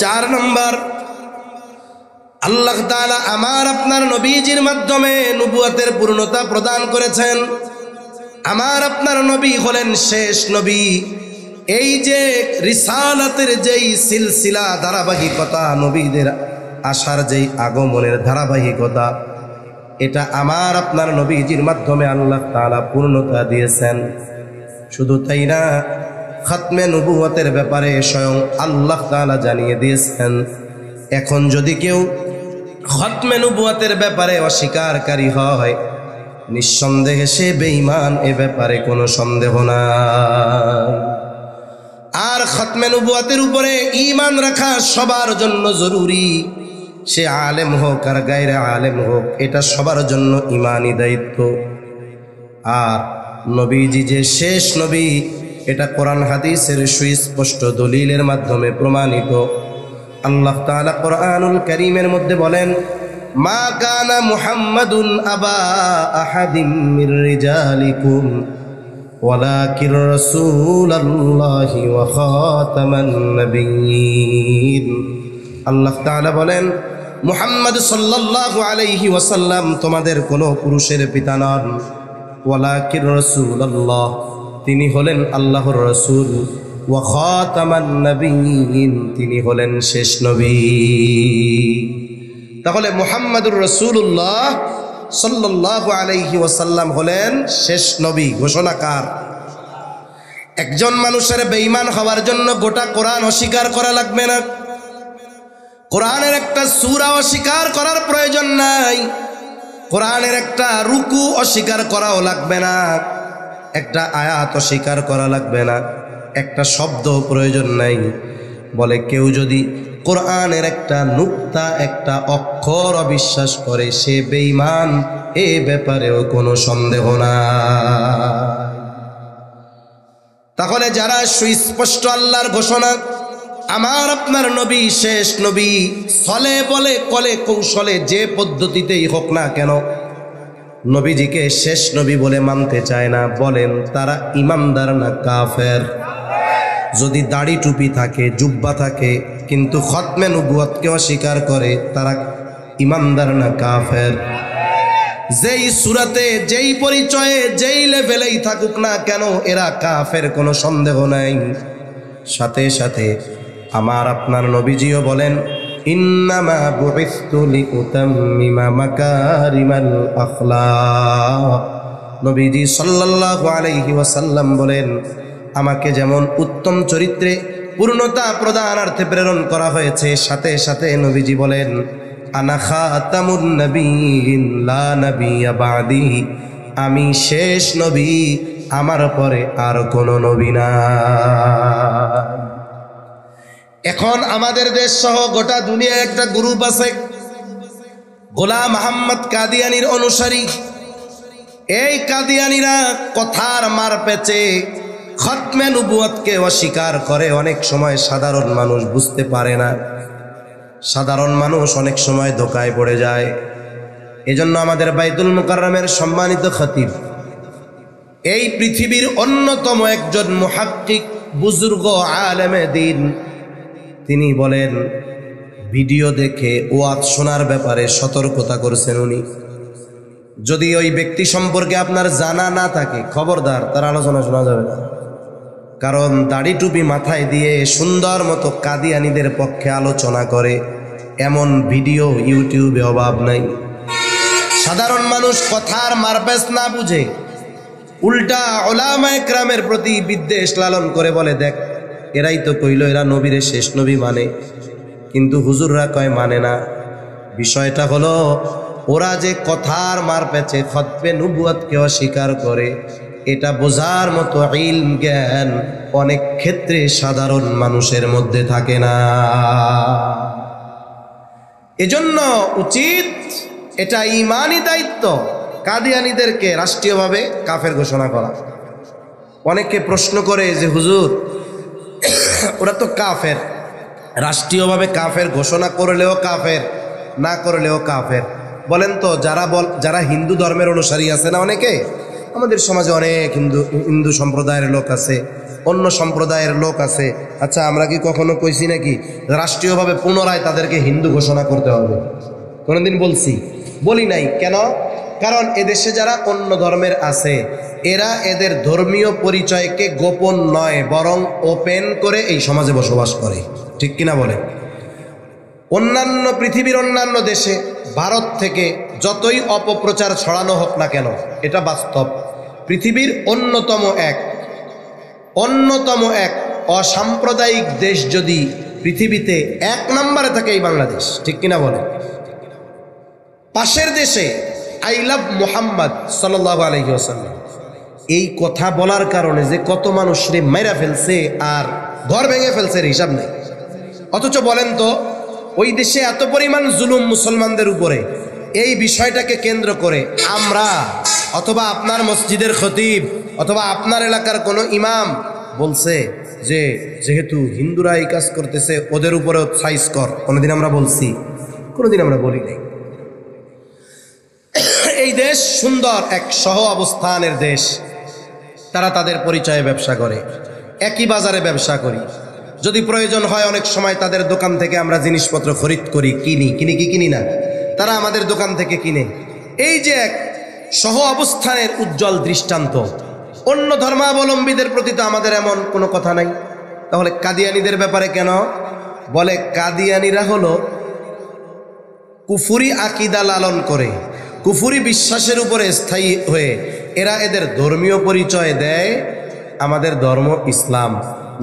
4 নম্বর, আল্লাহ তাআলা আমার আপনার নবীজির মাধ্যমে নবুয়তের পূর্ণতা প্রদান করেছেন। আমার আপনার নবী হলেন শেষ নবী। এই যে রিসালাতের যেই সিলসিলা ধারাবাহিকতা, নবীদের আসার যেই আগমনের ধারাবাহিকতা, এটা আমার আপনার নবীজির মাধ্যমে আল্লাহ তাআলা পূর্ণতা দিয়েছেন। শুধু তাই না, খতমে নবুয়তের ব্যাপারে স্বয়ং আল্লাহ তাআলা জানিয়ে দিয়েছেন। এখন যদি কেউ খতমে নবুয়তের ব্যাপারে অস্বীকারী হয়, নিঃসন্দেহে সে বেঈমান, এ ব্যাপারে কোনো সন্দেহ নাই। আর খতমে নবুয়তের উপরে ঈমান রাখা সবার জন্য জরুরি, সে আলেম হোক আর গায়রে আলেম হোক, এটা সবার জন্য ঈমানি দায়িত্ব। আর নবীজি যে শেষ নবী, এটা কোরআন হাদিসের সুস্পষ্ট দলিলের মাধ্যমে প্রমাণিত। আল্লাহ তাআলা কোরআনুল কারীমের মধ্যে বলেন, মা কানা মুহাম্মাদুন আবা আহাদিম মির রিজালিকুম ওয়ালাকিন রাসূলুল্লাহি ওয়া খাতামান নাবিয়্যিন। আল্লাহ তাআলা বলেন, মুহাম্মদ সাল্লাল্লাহু আলাইহি ওয়াসাল্লাম তোমাদের কোনো পুরুষের পিতা নন, ওয়ালাকিন রাসূলুল্লাহ, তিনি হলেন আল্লাহর রাসূল, ওয়া খাতামান নাবিয়্যিন, তিনি হলেন শেষ নবী। তাহলে মুহাম্মদুর রাসূলুল্লাহ সাল্লাল্লাহু আলাইহি ওয়াসাল্লাম হলেন শেষ নবী, ঘোষণাকার। একজন মানুষের বেঈমান হওয়ার জন্য গোটা কোরআন অস্বীকার করা লাগবে না, কোরআনের একটা সূরা অস্বীকার করার প্রয়োজন নাই, কোরআনের একটা রুকু অস্বীকার করাও লাগবে না, একটা আয়াত অস্বীকার করা লাগবে না, একটা শব্দ প্রয়োজন নাই। বলে কেউ যদি কোরআনের একটা নুক্তা একটা অক্ষর অবিশ্বাস করে সে বেঈমান, এ ব্যাপারেও কোনো সন্দেহ নাই। তাহলে যারা সুস্পষ্ট আল্লাহর ঘোষণা, আমার আপনার নবী শেষ নবী, ছলে বলে কলে কৌশলে যে পদ্ধতিতেই হোক না কেন নবীজিকে শেষ নবী বলে মানতে চায় না, বলেন তারা ঈমানদার না কাফের? যদি দাড়ি টুপি থাকে, জুব্বা থাকে, কিন্তু খতমে নবুয়তকে অস্বীকার করে, তারা ঈমানদার না কাফের? যেই সূরাতে যেই পরিচয়ে যেই লেভেলেই থাকুক না কেন এরা কাফের, কোনো সন্দেহ নাই। সাথে সাথে আমার আপনার নবীজিও বলেন, ইন্নামা বুইসতু লিউতাম্মিমা মাকারিমাল আখলাক। নবীজি সাল্লাল্লাহু আলাইহি ওয়াসাল্লাম বলেন, আমাকে যেমন উত্তম চরিত্রে পূর্ণতা প্রদানার্থে প্রেরণ করা হয়েছে, সাথে সাথে নবীজি বলেন, আনা খাতামুন নবিয়্যিন লা নাবিয়্যা বাদি, আমি শেষ নবী, আমার পরে আর কোনো নবী নাই। এখন আমাদের দেশ সহ গোটা দুনিয়ায় একটা গ্রুপ আছে গোলাম মোহাম্মদ কাদিয়ানির অনুসারী। এই কাদিয়ানিরা কথার মার পেচে খতমে নবুয়তকে অস্বীকার করে। অনেক সময় সাধারণ মানুষ বুঝতে পারে না, সাধারণ মানুষ অনেক সময় ধোঁকায় পড়ে যায়। এজন্য আমাদের বাইতুল মুকাররমের সম্মানিত খতিব, এই পৃথিবীর অন্যতম একজন মুহাক্কিক বুজুর্গ আলেমে দ্বীন, তিনি বলেন, ভিডিও দেখে ওয়াজ শোনার ব্যাপারে সতর্কতা করেছেন উনি। যদি ওই ব্যক্তি সম্পর্কে আপনার জানা না থাকে, খবরদার তার আলোচনা শোনা যাবে না। কারণ দাড়ি টুপি মাথায় দিয়ে সুন্দর মতো কাদিয়ানীদের পক্ষে আলোচনা করে এমন ভিডিও ইউটিউবে অভাব নাই। সাধারণ মানুষ কথার মারপেচ না বুঝে উল্টা উলামায়ে কেরামের প্রতি বিদ্বেষ লালন করে বলে, দেখ এরাই তো কইল এরা নবীরে শেষ নবী মানে, কিন্তু হুজুররা কয় মানে না। বিষয়টা হলো ওরা যে কথার মার পেছে খতমে নবুয়তকে অস্বীকার করে, এটা বোঝার মতো ইলম জ্ঞান অনেক ক্ষেত্রে সাধারণ মানুষের মধ্যে থাকে না। এজন্য উচিত, এটা ঈমানি দায়িত্ব, কাদিয়ানীদেরকে রাষ্ট্রীয়ভাবে কাফের ঘোষণা করা। অনেকে প্রশ্ন করে যে হুজুর ওরা তো কাফের, রাষ্ট্রীয়ভাবে কাফের ঘোষণা করলেও কাফের, না করলেও কাফের। বলেন তো যারা হিন্দু ধর্মের অনুসারী আছে না, অনেকে আমাদের সমাজে অনেক হিন্দু সম্প্রদায়ের লোক আছে, অন্য সম্প্রদায়ের লোক আছে। আচ্ছা, আমরা কি কখনো কইছি নাকি রাষ্ট্রীয়ভাবে পুনরায় তাদেরকে হিন্দু ঘোষণা করতে হবে? কোনোদিন বলছি? বলি নাই। কেন? কারণ এদেশে যারা অন্য ধর্মের আছে এরা এদের ধর্মীয় পরিচয়কে গোপন নয় বরং ওপেন করে এই সমাজে বসবাস করে। ঠিক কিনা বলে? অন্যান্য পৃথিবীর অন্যান্য দেশে ভারত থেকে যতই অপপ্রচার ছড়ানো হোক না কেন, এটা বাস্তব, পৃথিবীর অন্যতম এক অসাম্প্রদায়িক দেশ যদি পৃথিবীতে 1 নম্বরে থাকে এই বাংলাদেশ। ঠিক কিনা বলে? পাশের দেশে আই লাভ মুহাম্মদ সাল্লাল্লাহু আলাইহি ওয়াসাল্লাম, এই কথা বলার কারণে যে কত মানুষরে মাইরা ফেলছে আর ঘর ভেঙে ফেলছে হিসাব নেই। অথচ বলেন তো, ওই দেশে এত পরিমাণ জুলুম মুসলমানদের উপরে, এই বিষয়টাকে কেন্দ্র করে আমরা অথবা আপনার মসজিদের খতিব অথবা আপনার এলাকার কোনো ইমাম বলছে যে যেহেতু হিন্দুরা এই কাজ করতেছে ওদের উপরেও সাইজ কর। কোনোদিন আমরা বলছি? কোনোদিন আমরা বলি নাই। এই দেশ সুন্দর এক সহ অবস্থানের দেশ, তারা তাদের পরিচয়ে ব্যবসা করে, একই বাজারে ব্যবসা করি। যদি প্রয়োজন হয় অনেক সময় তাদের দোকান থেকে আমরা জিনিসপত্র খরিদ করি, কিনি না, তারা আমাদের দোকান থেকে কিনে। এই যে এক সহ অবস্থানের উজ্জ্বল দৃষ্টান্ত। অন্য ধর্মাবলম্বীদের প্রতি তো আমাদের এমন কোনো কথা নাই। তাহলে কাদিয়ানীদের ব্যাপারে কেন? বলে কাদিয়ানীরা হলো কুফুরি আকীদা লালন করে, কুফুরি বিশ্বাসের উপরে স্থায়ী হয়ে এরা এদের ধর্মীয় পরিচয় দেয় আমাদের ধর্ম ইসলাম,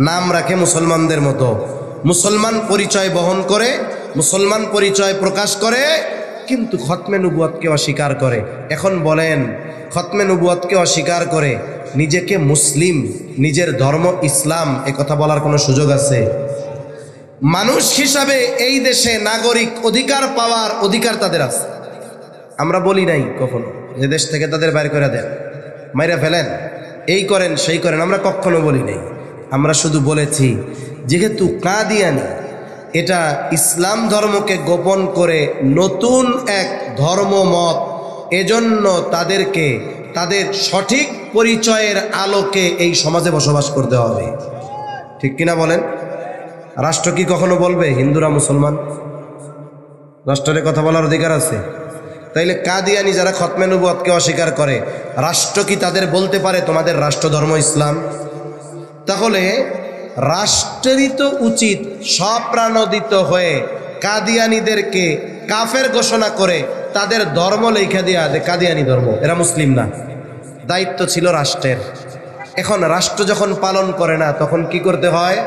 নাম রাখে মুসলমানদের মতো, মুসলমান পরিচয় বহন করে, মুসলমান পরিচয় প্রকাশ করে, কিন্তু খতমে নবুয়তকে অস্বীকার করে। এখন বলেন, খতমে নবুয়তকে অস্বীকার করে নিজেকে মুসলিম, নিজের ধর্ম ইসলাম এ কথা বলার কোনো সুযোগ আছে? মানুষ হিসাবে এই দেশে নাগরিক অধিকার পাওয়ার অধিকার তাদের আছে। আমরা বলি নাই কখনো যে দেশ থেকে তাদের বাইর করে দেন, মাইরা ফেলেন, এই করেন সেই করেন, আমরা কখনো বলি নাই। আমরা শুধু বলেছি যেহেতু কাদিয়ানি এটা ইসলাম ধর্মকে গোপন করে নতুন এক ধর্মমত, এজন্য তাদেরকে তাদের সঠিক পরিচয়ের আলোকে এই সমাজে বসবাস করতে হবে। ঠিক কিনা বলেন? রাষ্ট্র কি কখনো বলবে হিন্দুরা মুসলমান? রাষ্ট্রের কথা বলার অধিকার আছে? তাইলে কাদিয়ানি যারা খতমে নবুয়তকে অস্বীকার করে, রাষ্ট্র কি তাদের বলতে পারে তোমাদের রাষ্ট্র ধর্ম ইসলাম? তাহলে রাষ্ট্রেরই তো উচিত সপ্রাণোদিত হয়ে কাদিয়ানিদেরকে কাফের ঘোষণা করে তাদের ধর্ম লেখা দেয়া যে কাদিয়ানি ধর্ম, এরা মুসলিম না। দায়িত্ব ছিল রাষ্ট্রের। এখন রাষ্ট্র যখন পালন করে না, তখন কি করতে হয়?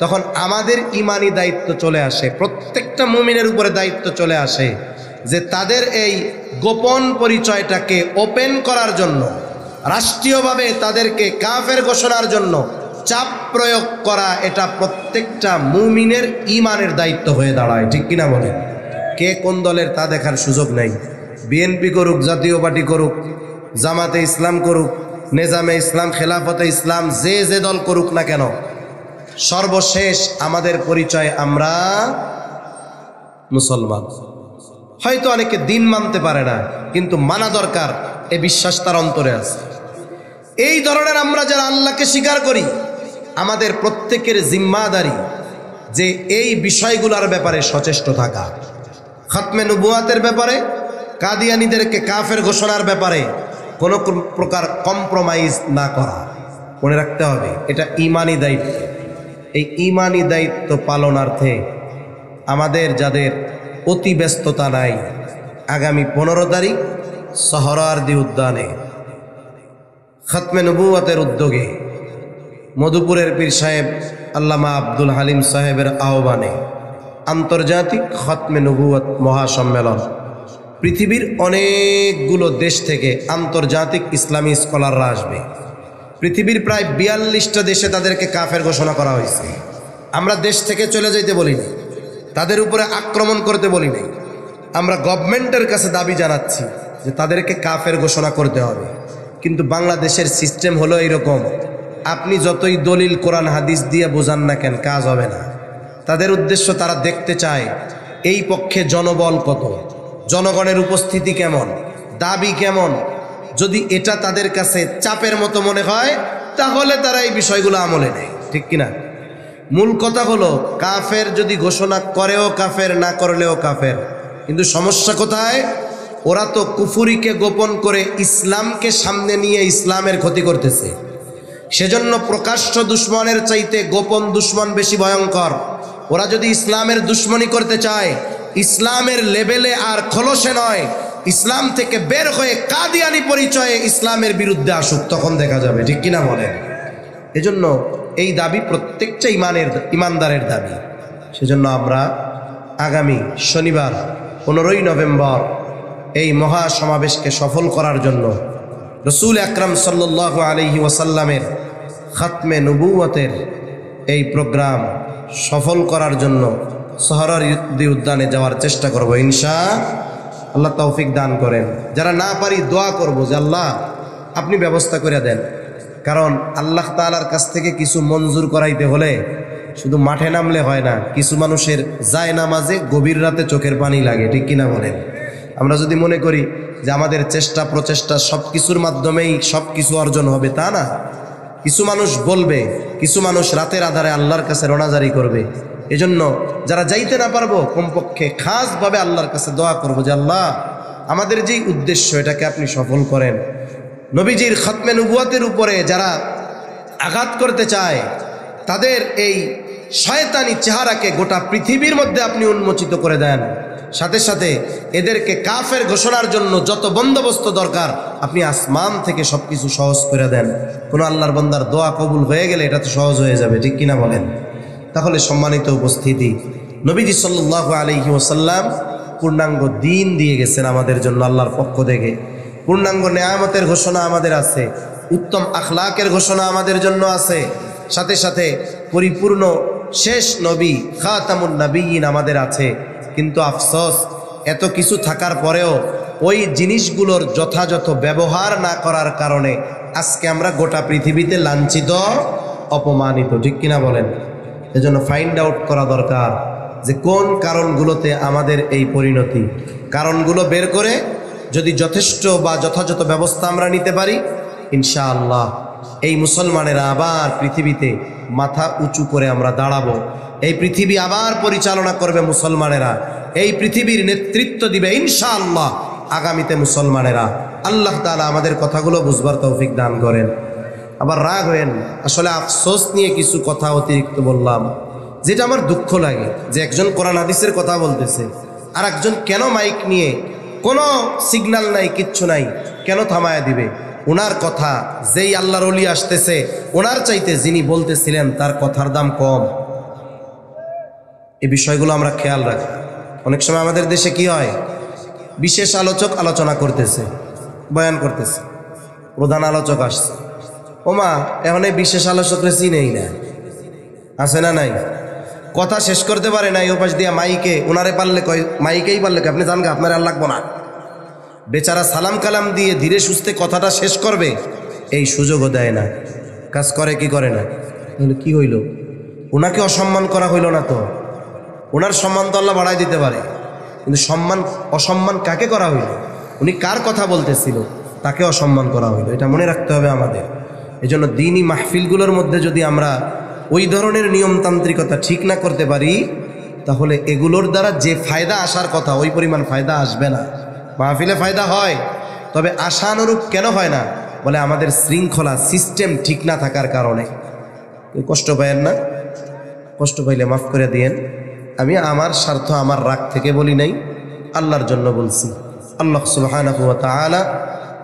তখন আমাদের ইমানি দায়িত্ব চলে আসে, প্রত্যেকটা মুমিনের উপরে দায়িত্ব চলে আসে যে তাদের এই গোপন পরিচয়টাকে ওপেন করার জন্য, রাষ্ট্রীয়ভাবে তাদেরকে কাফের ঘোষণার জন্য চাপ প্রয়োগ করা, এটা প্রত্যেকটা মুমিনের ইমানের দায়িত্ব হয়ে দাঁড়ায়। ঠিক কিনা বলেন? কে কোন দলের তা দেখার সুযোগ নেই। বিএনপি করুক, জাতীয় পার্টি করুক, জামাতে ইসলাম করুক, নিজামে ইসলাম, খেলাফতে ইসলাম, যে যে দল করুক না কেন, সর্বশেষ আমাদের পরিচয় আমরা মুসলমান। হয়তো অনেকে দিন মানতে পারে না, কিন্তু মানা দরকার, এ বিশ্বাস তার অন্তরে আছে। এই ধরনের আমরা যারা আল্লাহকে স্বীকার করি, আমাদের প্রত্যেকের জিম্মাদারি যে এই বিষয়গুলোর ব্যাপারে সচেষ্ট থাকা। খতমে নবুয়াতের ব্যাপারে, কাদিয়ানীদেরকে কাফের ঘোষণার ব্যাপারে কোনো প্রকার কম্প্রোমাইজ না করা, মনে রাখতে হবে এটা ইমানি দায়িত্ব। এই ইমানি দায়িত্ব পালনার্থে আমাদের যাদের অতি ব্যস্ততা নাই, আগামী 15 তারিখ সোহরাওয়ার্দী উদ্যানে খতমে নবুয়াতের উদ্যোগে মধুপুরের পীর সাহেব আল্লামা আব্দুল হালিম সাহেবের আহ্বানে আন্তর্জাতিক খতমে নবুয়াত মহাসম্মেলন, পৃথিবীর অনেকগুলো দেশ থেকে আন্তর্জাতিক ইসলামী স্কলাররা আসবে। পৃথিবীর প্রায় 42টা দেশে তাদেরকে কাফের ঘোষণা করা হয়েছে। আমরা দেশ থেকে চলে যেতে বলিনি, তাদের উপরে আক্রমণ করতে বলিনি। আমরা গভর্নমেন্টের কাছে দাবি জানাচ্ছি যে তাদেরকে কাফের ঘোষণা করতে হবে। কিন্তু বাংলাদেশের সিস্টেম হলো এইরকম, আপনি যতই দলিল কোরআন হাদিস দিয়ে বোঝান না কেন, কাজ হবে না। তাদের উদ্দেশ্য, তারা দেখতে চায় এই পক্ষে জনবল কত, জনগণের উপস্থিতি কেমন, দাবি কেমন। যদি এটা তাদের কাছে চাপের মতো মনে হয়, তাহলে তারা এই বিষয়গুলো আমলে নেয়। ঠিক কিনা? মূল কথা হলো, কাফের যদি ঘোষণা করেও কাফের, না করলেও কাফের। কিন্তু সমস্যা কোথায়? ওরা তো কুফুরিকে গোপন করে ইসলামকে সামনে নিয়ে ইসলামের ক্ষতি করতেছে। সেজন্য প্রকাশ্য দুশ্মনের চাইতে গোপন দুশ্মন বেশি ভয়ঙ্কর। ওরা যদি ইসলামের দুশ্মনী করতে চায়, ইসলামের লেভেলে আর খোলসে নয়, ইসলাম থেকে বের হয়ে কাদিয়ানি পরিচয়ে ইসলামের বিরুদ্ধে আসুক, তখন দেখা যাবে। ঠিক কিনা বলেন? এজন্য এই দাবি প্রত্যেকটা ইমানদারের দাবি। সেজন্য আমরা আগামী শনিবার 15ই নভেম্বর এই মহা সমাবেশকে সফল করার জন্য, রসুল আকরাম সাল্লাল্লাহু আলাইহি ওয়াসাল্লামের খতমে নবুয়তের এই প্রোগ্রাম সফল করার জন্য সোহরাওয়ার্দী উদ্যানে যাওয়ার চেষ্টা করব ইনশাআল্লাহ। তৌফিক দান করেন। যারা না পারি দোয়া করব যে আল্লাহ আপনি ব্যবস্থা করে দেন। কারণ আল্লাহ তাআলার কাছ থেকে কিছু মঞ্জুর করাইতে হলে শুধু মাঠে নামলে হয় না। কিছু মানুষের যায় নামাজে গভীর রাতে চোখের পানি লাগে। ঠিক কিনা বলেন? আমরা যদি মনে করি যে আমাদের চেষ্টা প্রচেষ্টা সব কিছুর মাধ্যমেই সব কিছু অর্জন হবে, তা না। কিছু মানুষ বলবে, কিছু মানুষ রাতের আধারে আল্লাহর কাছে রোনাজারি করবে। এজন্য যারা যাইতে না পারবো, কমপক্ষে খাসভাবে আল্লাহর কাছে দোয়া করব যে আল্লাহ আমাদের যেই উদ্দেশ্য, এটাকে আপনি সফল করেন। নবীজির খতমে নবুয়াতের উপরে যারা আঘাত করতে চায়, তাদের এই শয়তানি চেহারাকে গোটা পৃথিবীর মধ্যে আপনি উন্মোচিত করে দেন, সাথে সাথে এদেরকে কাফের ঘোষণার জন্য যত বন্দোবস্ত দরকার আপনি আসমান থেকে সবকিছু সহজ করে দেন। কোনো আল্লাহর বান্দার দোয়া কবুল হয়ে গেলে এটা তো সহজ হয়ে যাবে, ঠিক কিনা বলেন? তাহলে সম্মানিত উপস্থিতি, নবীজি সাল্লাল্লাহু আলাইহি ওয়াসাল্লাম পূর্ণাঙ্গ দ্বীন দিয়ে গেছেন আমাদের জন্য আল্লাহর পক্ষ থেকে। পূর্ণাঙ্গ নেয়ামতের ঘোষণা আমাদের আছে, উত্তম আখলাকের ঘোষণা আমাদের জন্য আছে, সাথে সাথে পরিপূর্ণ শেষ নবী খাতামুন নবিয়্যিন আমাদের আছে। কিন্তু আফসোস, এত কিছু থাকার পরেও ওই জিনিসগুলোর যথাযথ ব্যবহার না করার কারণে আজকে আমরা গোটা পৃথিবীতে লাঞ্ছিত, অপমানিত, ঠিক কিনা বলেন? এজন্য ফাইন্ড আউট করা দরকার যে কোন কারণগুলোতে আমাদের এই পরিণতি। কারণগুলো বের করে যদি যথেষ্ট বা যথাযথ ব্যবস্থা আমরা নিতে পারি, ইনশাআল্লাহ এই মুসলমানেরা আবার পৃথিবীতে মাথা উঁচু করে আমরা দাঁড়াবো। এই পৃথিবী আবার পরিচালনা করবে মুসলমানেরা, এই পৃথিবীর নেতৃত্ব দিবে ইনশাআল্লাহ আগামীতে মুসলমানেরা। আল্লাহ তাআলা আমাদের কথাগুলো বুঝবার তৌফিক দান করেন। আবার রাগ হয়েন, আসলে আফসোস নিয়ে কিছু কথা অতিরিক্ত বললাম, যেটা আমার দুঃখ লাগে যে একজন কোরআন হাদিসের কথা বলতেছে আর একজন কেন মাইক নিয়ে, কোনো সিগন্যাল নাই, কিচ্ছু নাই, কেন থামায়া দিবে? ওনার কথা যেই আল্লাহর ওলি আসতেছে ওনার চাইতে যিনি বলতেছিলেন তার কথার দাম কম। এই বিষয়গুলো আমরা খেয়াল রাখি। অনেক সময় আমাদের দেশে কি হয়, বিশেষ আলোচক আলোচনা করতেছে, বয়ান করতেছে, প্রধান আলোচক আসছে, ওমা এখন এই বিশেষ আলোচকরে চিনেই না, আছে না নাই? কথা শেষ করতে পারে নাই, ওপাশ দিয়া মাইকে ওনারে পারলে কয়, মাইকেই পারলে আপনি জানগা, আপনার আর লাগবো না। বেচারা সালাম কালাম দিয়ে ধীরে সুস্থে কথাটা শেষ করবে এই সুযোগও দেয় না। কাজ করে কি করে না? তাহলে কি হইল? ওনাকে অসম্মান করা হইল না তো? ওনার সম্মান তো আল্লাহ বাড়াই দিতে পারে, কিন্তু অসম্মান কাকে করা হইল? উনি কার কথা বলতেছিল তাকে অসম্মান করা হইল, এটা মনে রাখতে হবে আমাদের। এজন্য দ্বীনি মাহফিলগুলোর মধ্যে যদি আমরা ওই ধরনের নিয়মতান্ত্রিকতা ঠিক না করতে পারি, তাহলে এগুলোর দ্বারা যে ফায়দা আসার কথা ওই পরিমাণ ফায়দা আসবে না। মাহফিলে ফায়দা হয়, তবে আশানুরূপ কেন হয় না? বলে আমাদের শৃঙ্খলা সিস্টেম ঠিক না থাকার কারণে। কষ্ট পাইয়েন না, কষ্ট পাইলে মাফ করে দিয়েন। আমি আমার স্বার্থ, আমার রাগ থেকে বলি নাই, আল্লাহর জন্য বলছি। আল্লাহ সুবহানাহু ওয়া তাআলা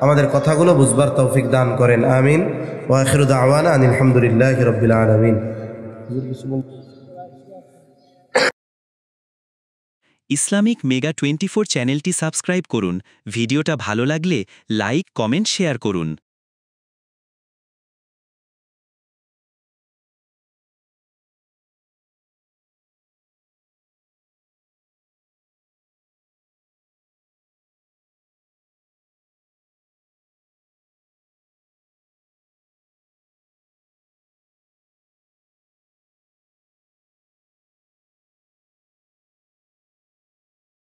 আমাদের কথাগুলো বুঝবার তৌফিক দান করেন, আমিন। ওয়া আখিরু দাওয়ানা আনিল হামদুলিল্লাহি রাব্বিল আলামিন। ইসলামিক মেগা 24 চ্যানেলটি সাবস্ক্রাইব করুন। ভিডিওটা ভালো লাগলে লাইক, কমেন্ট, শেয়ার করুন।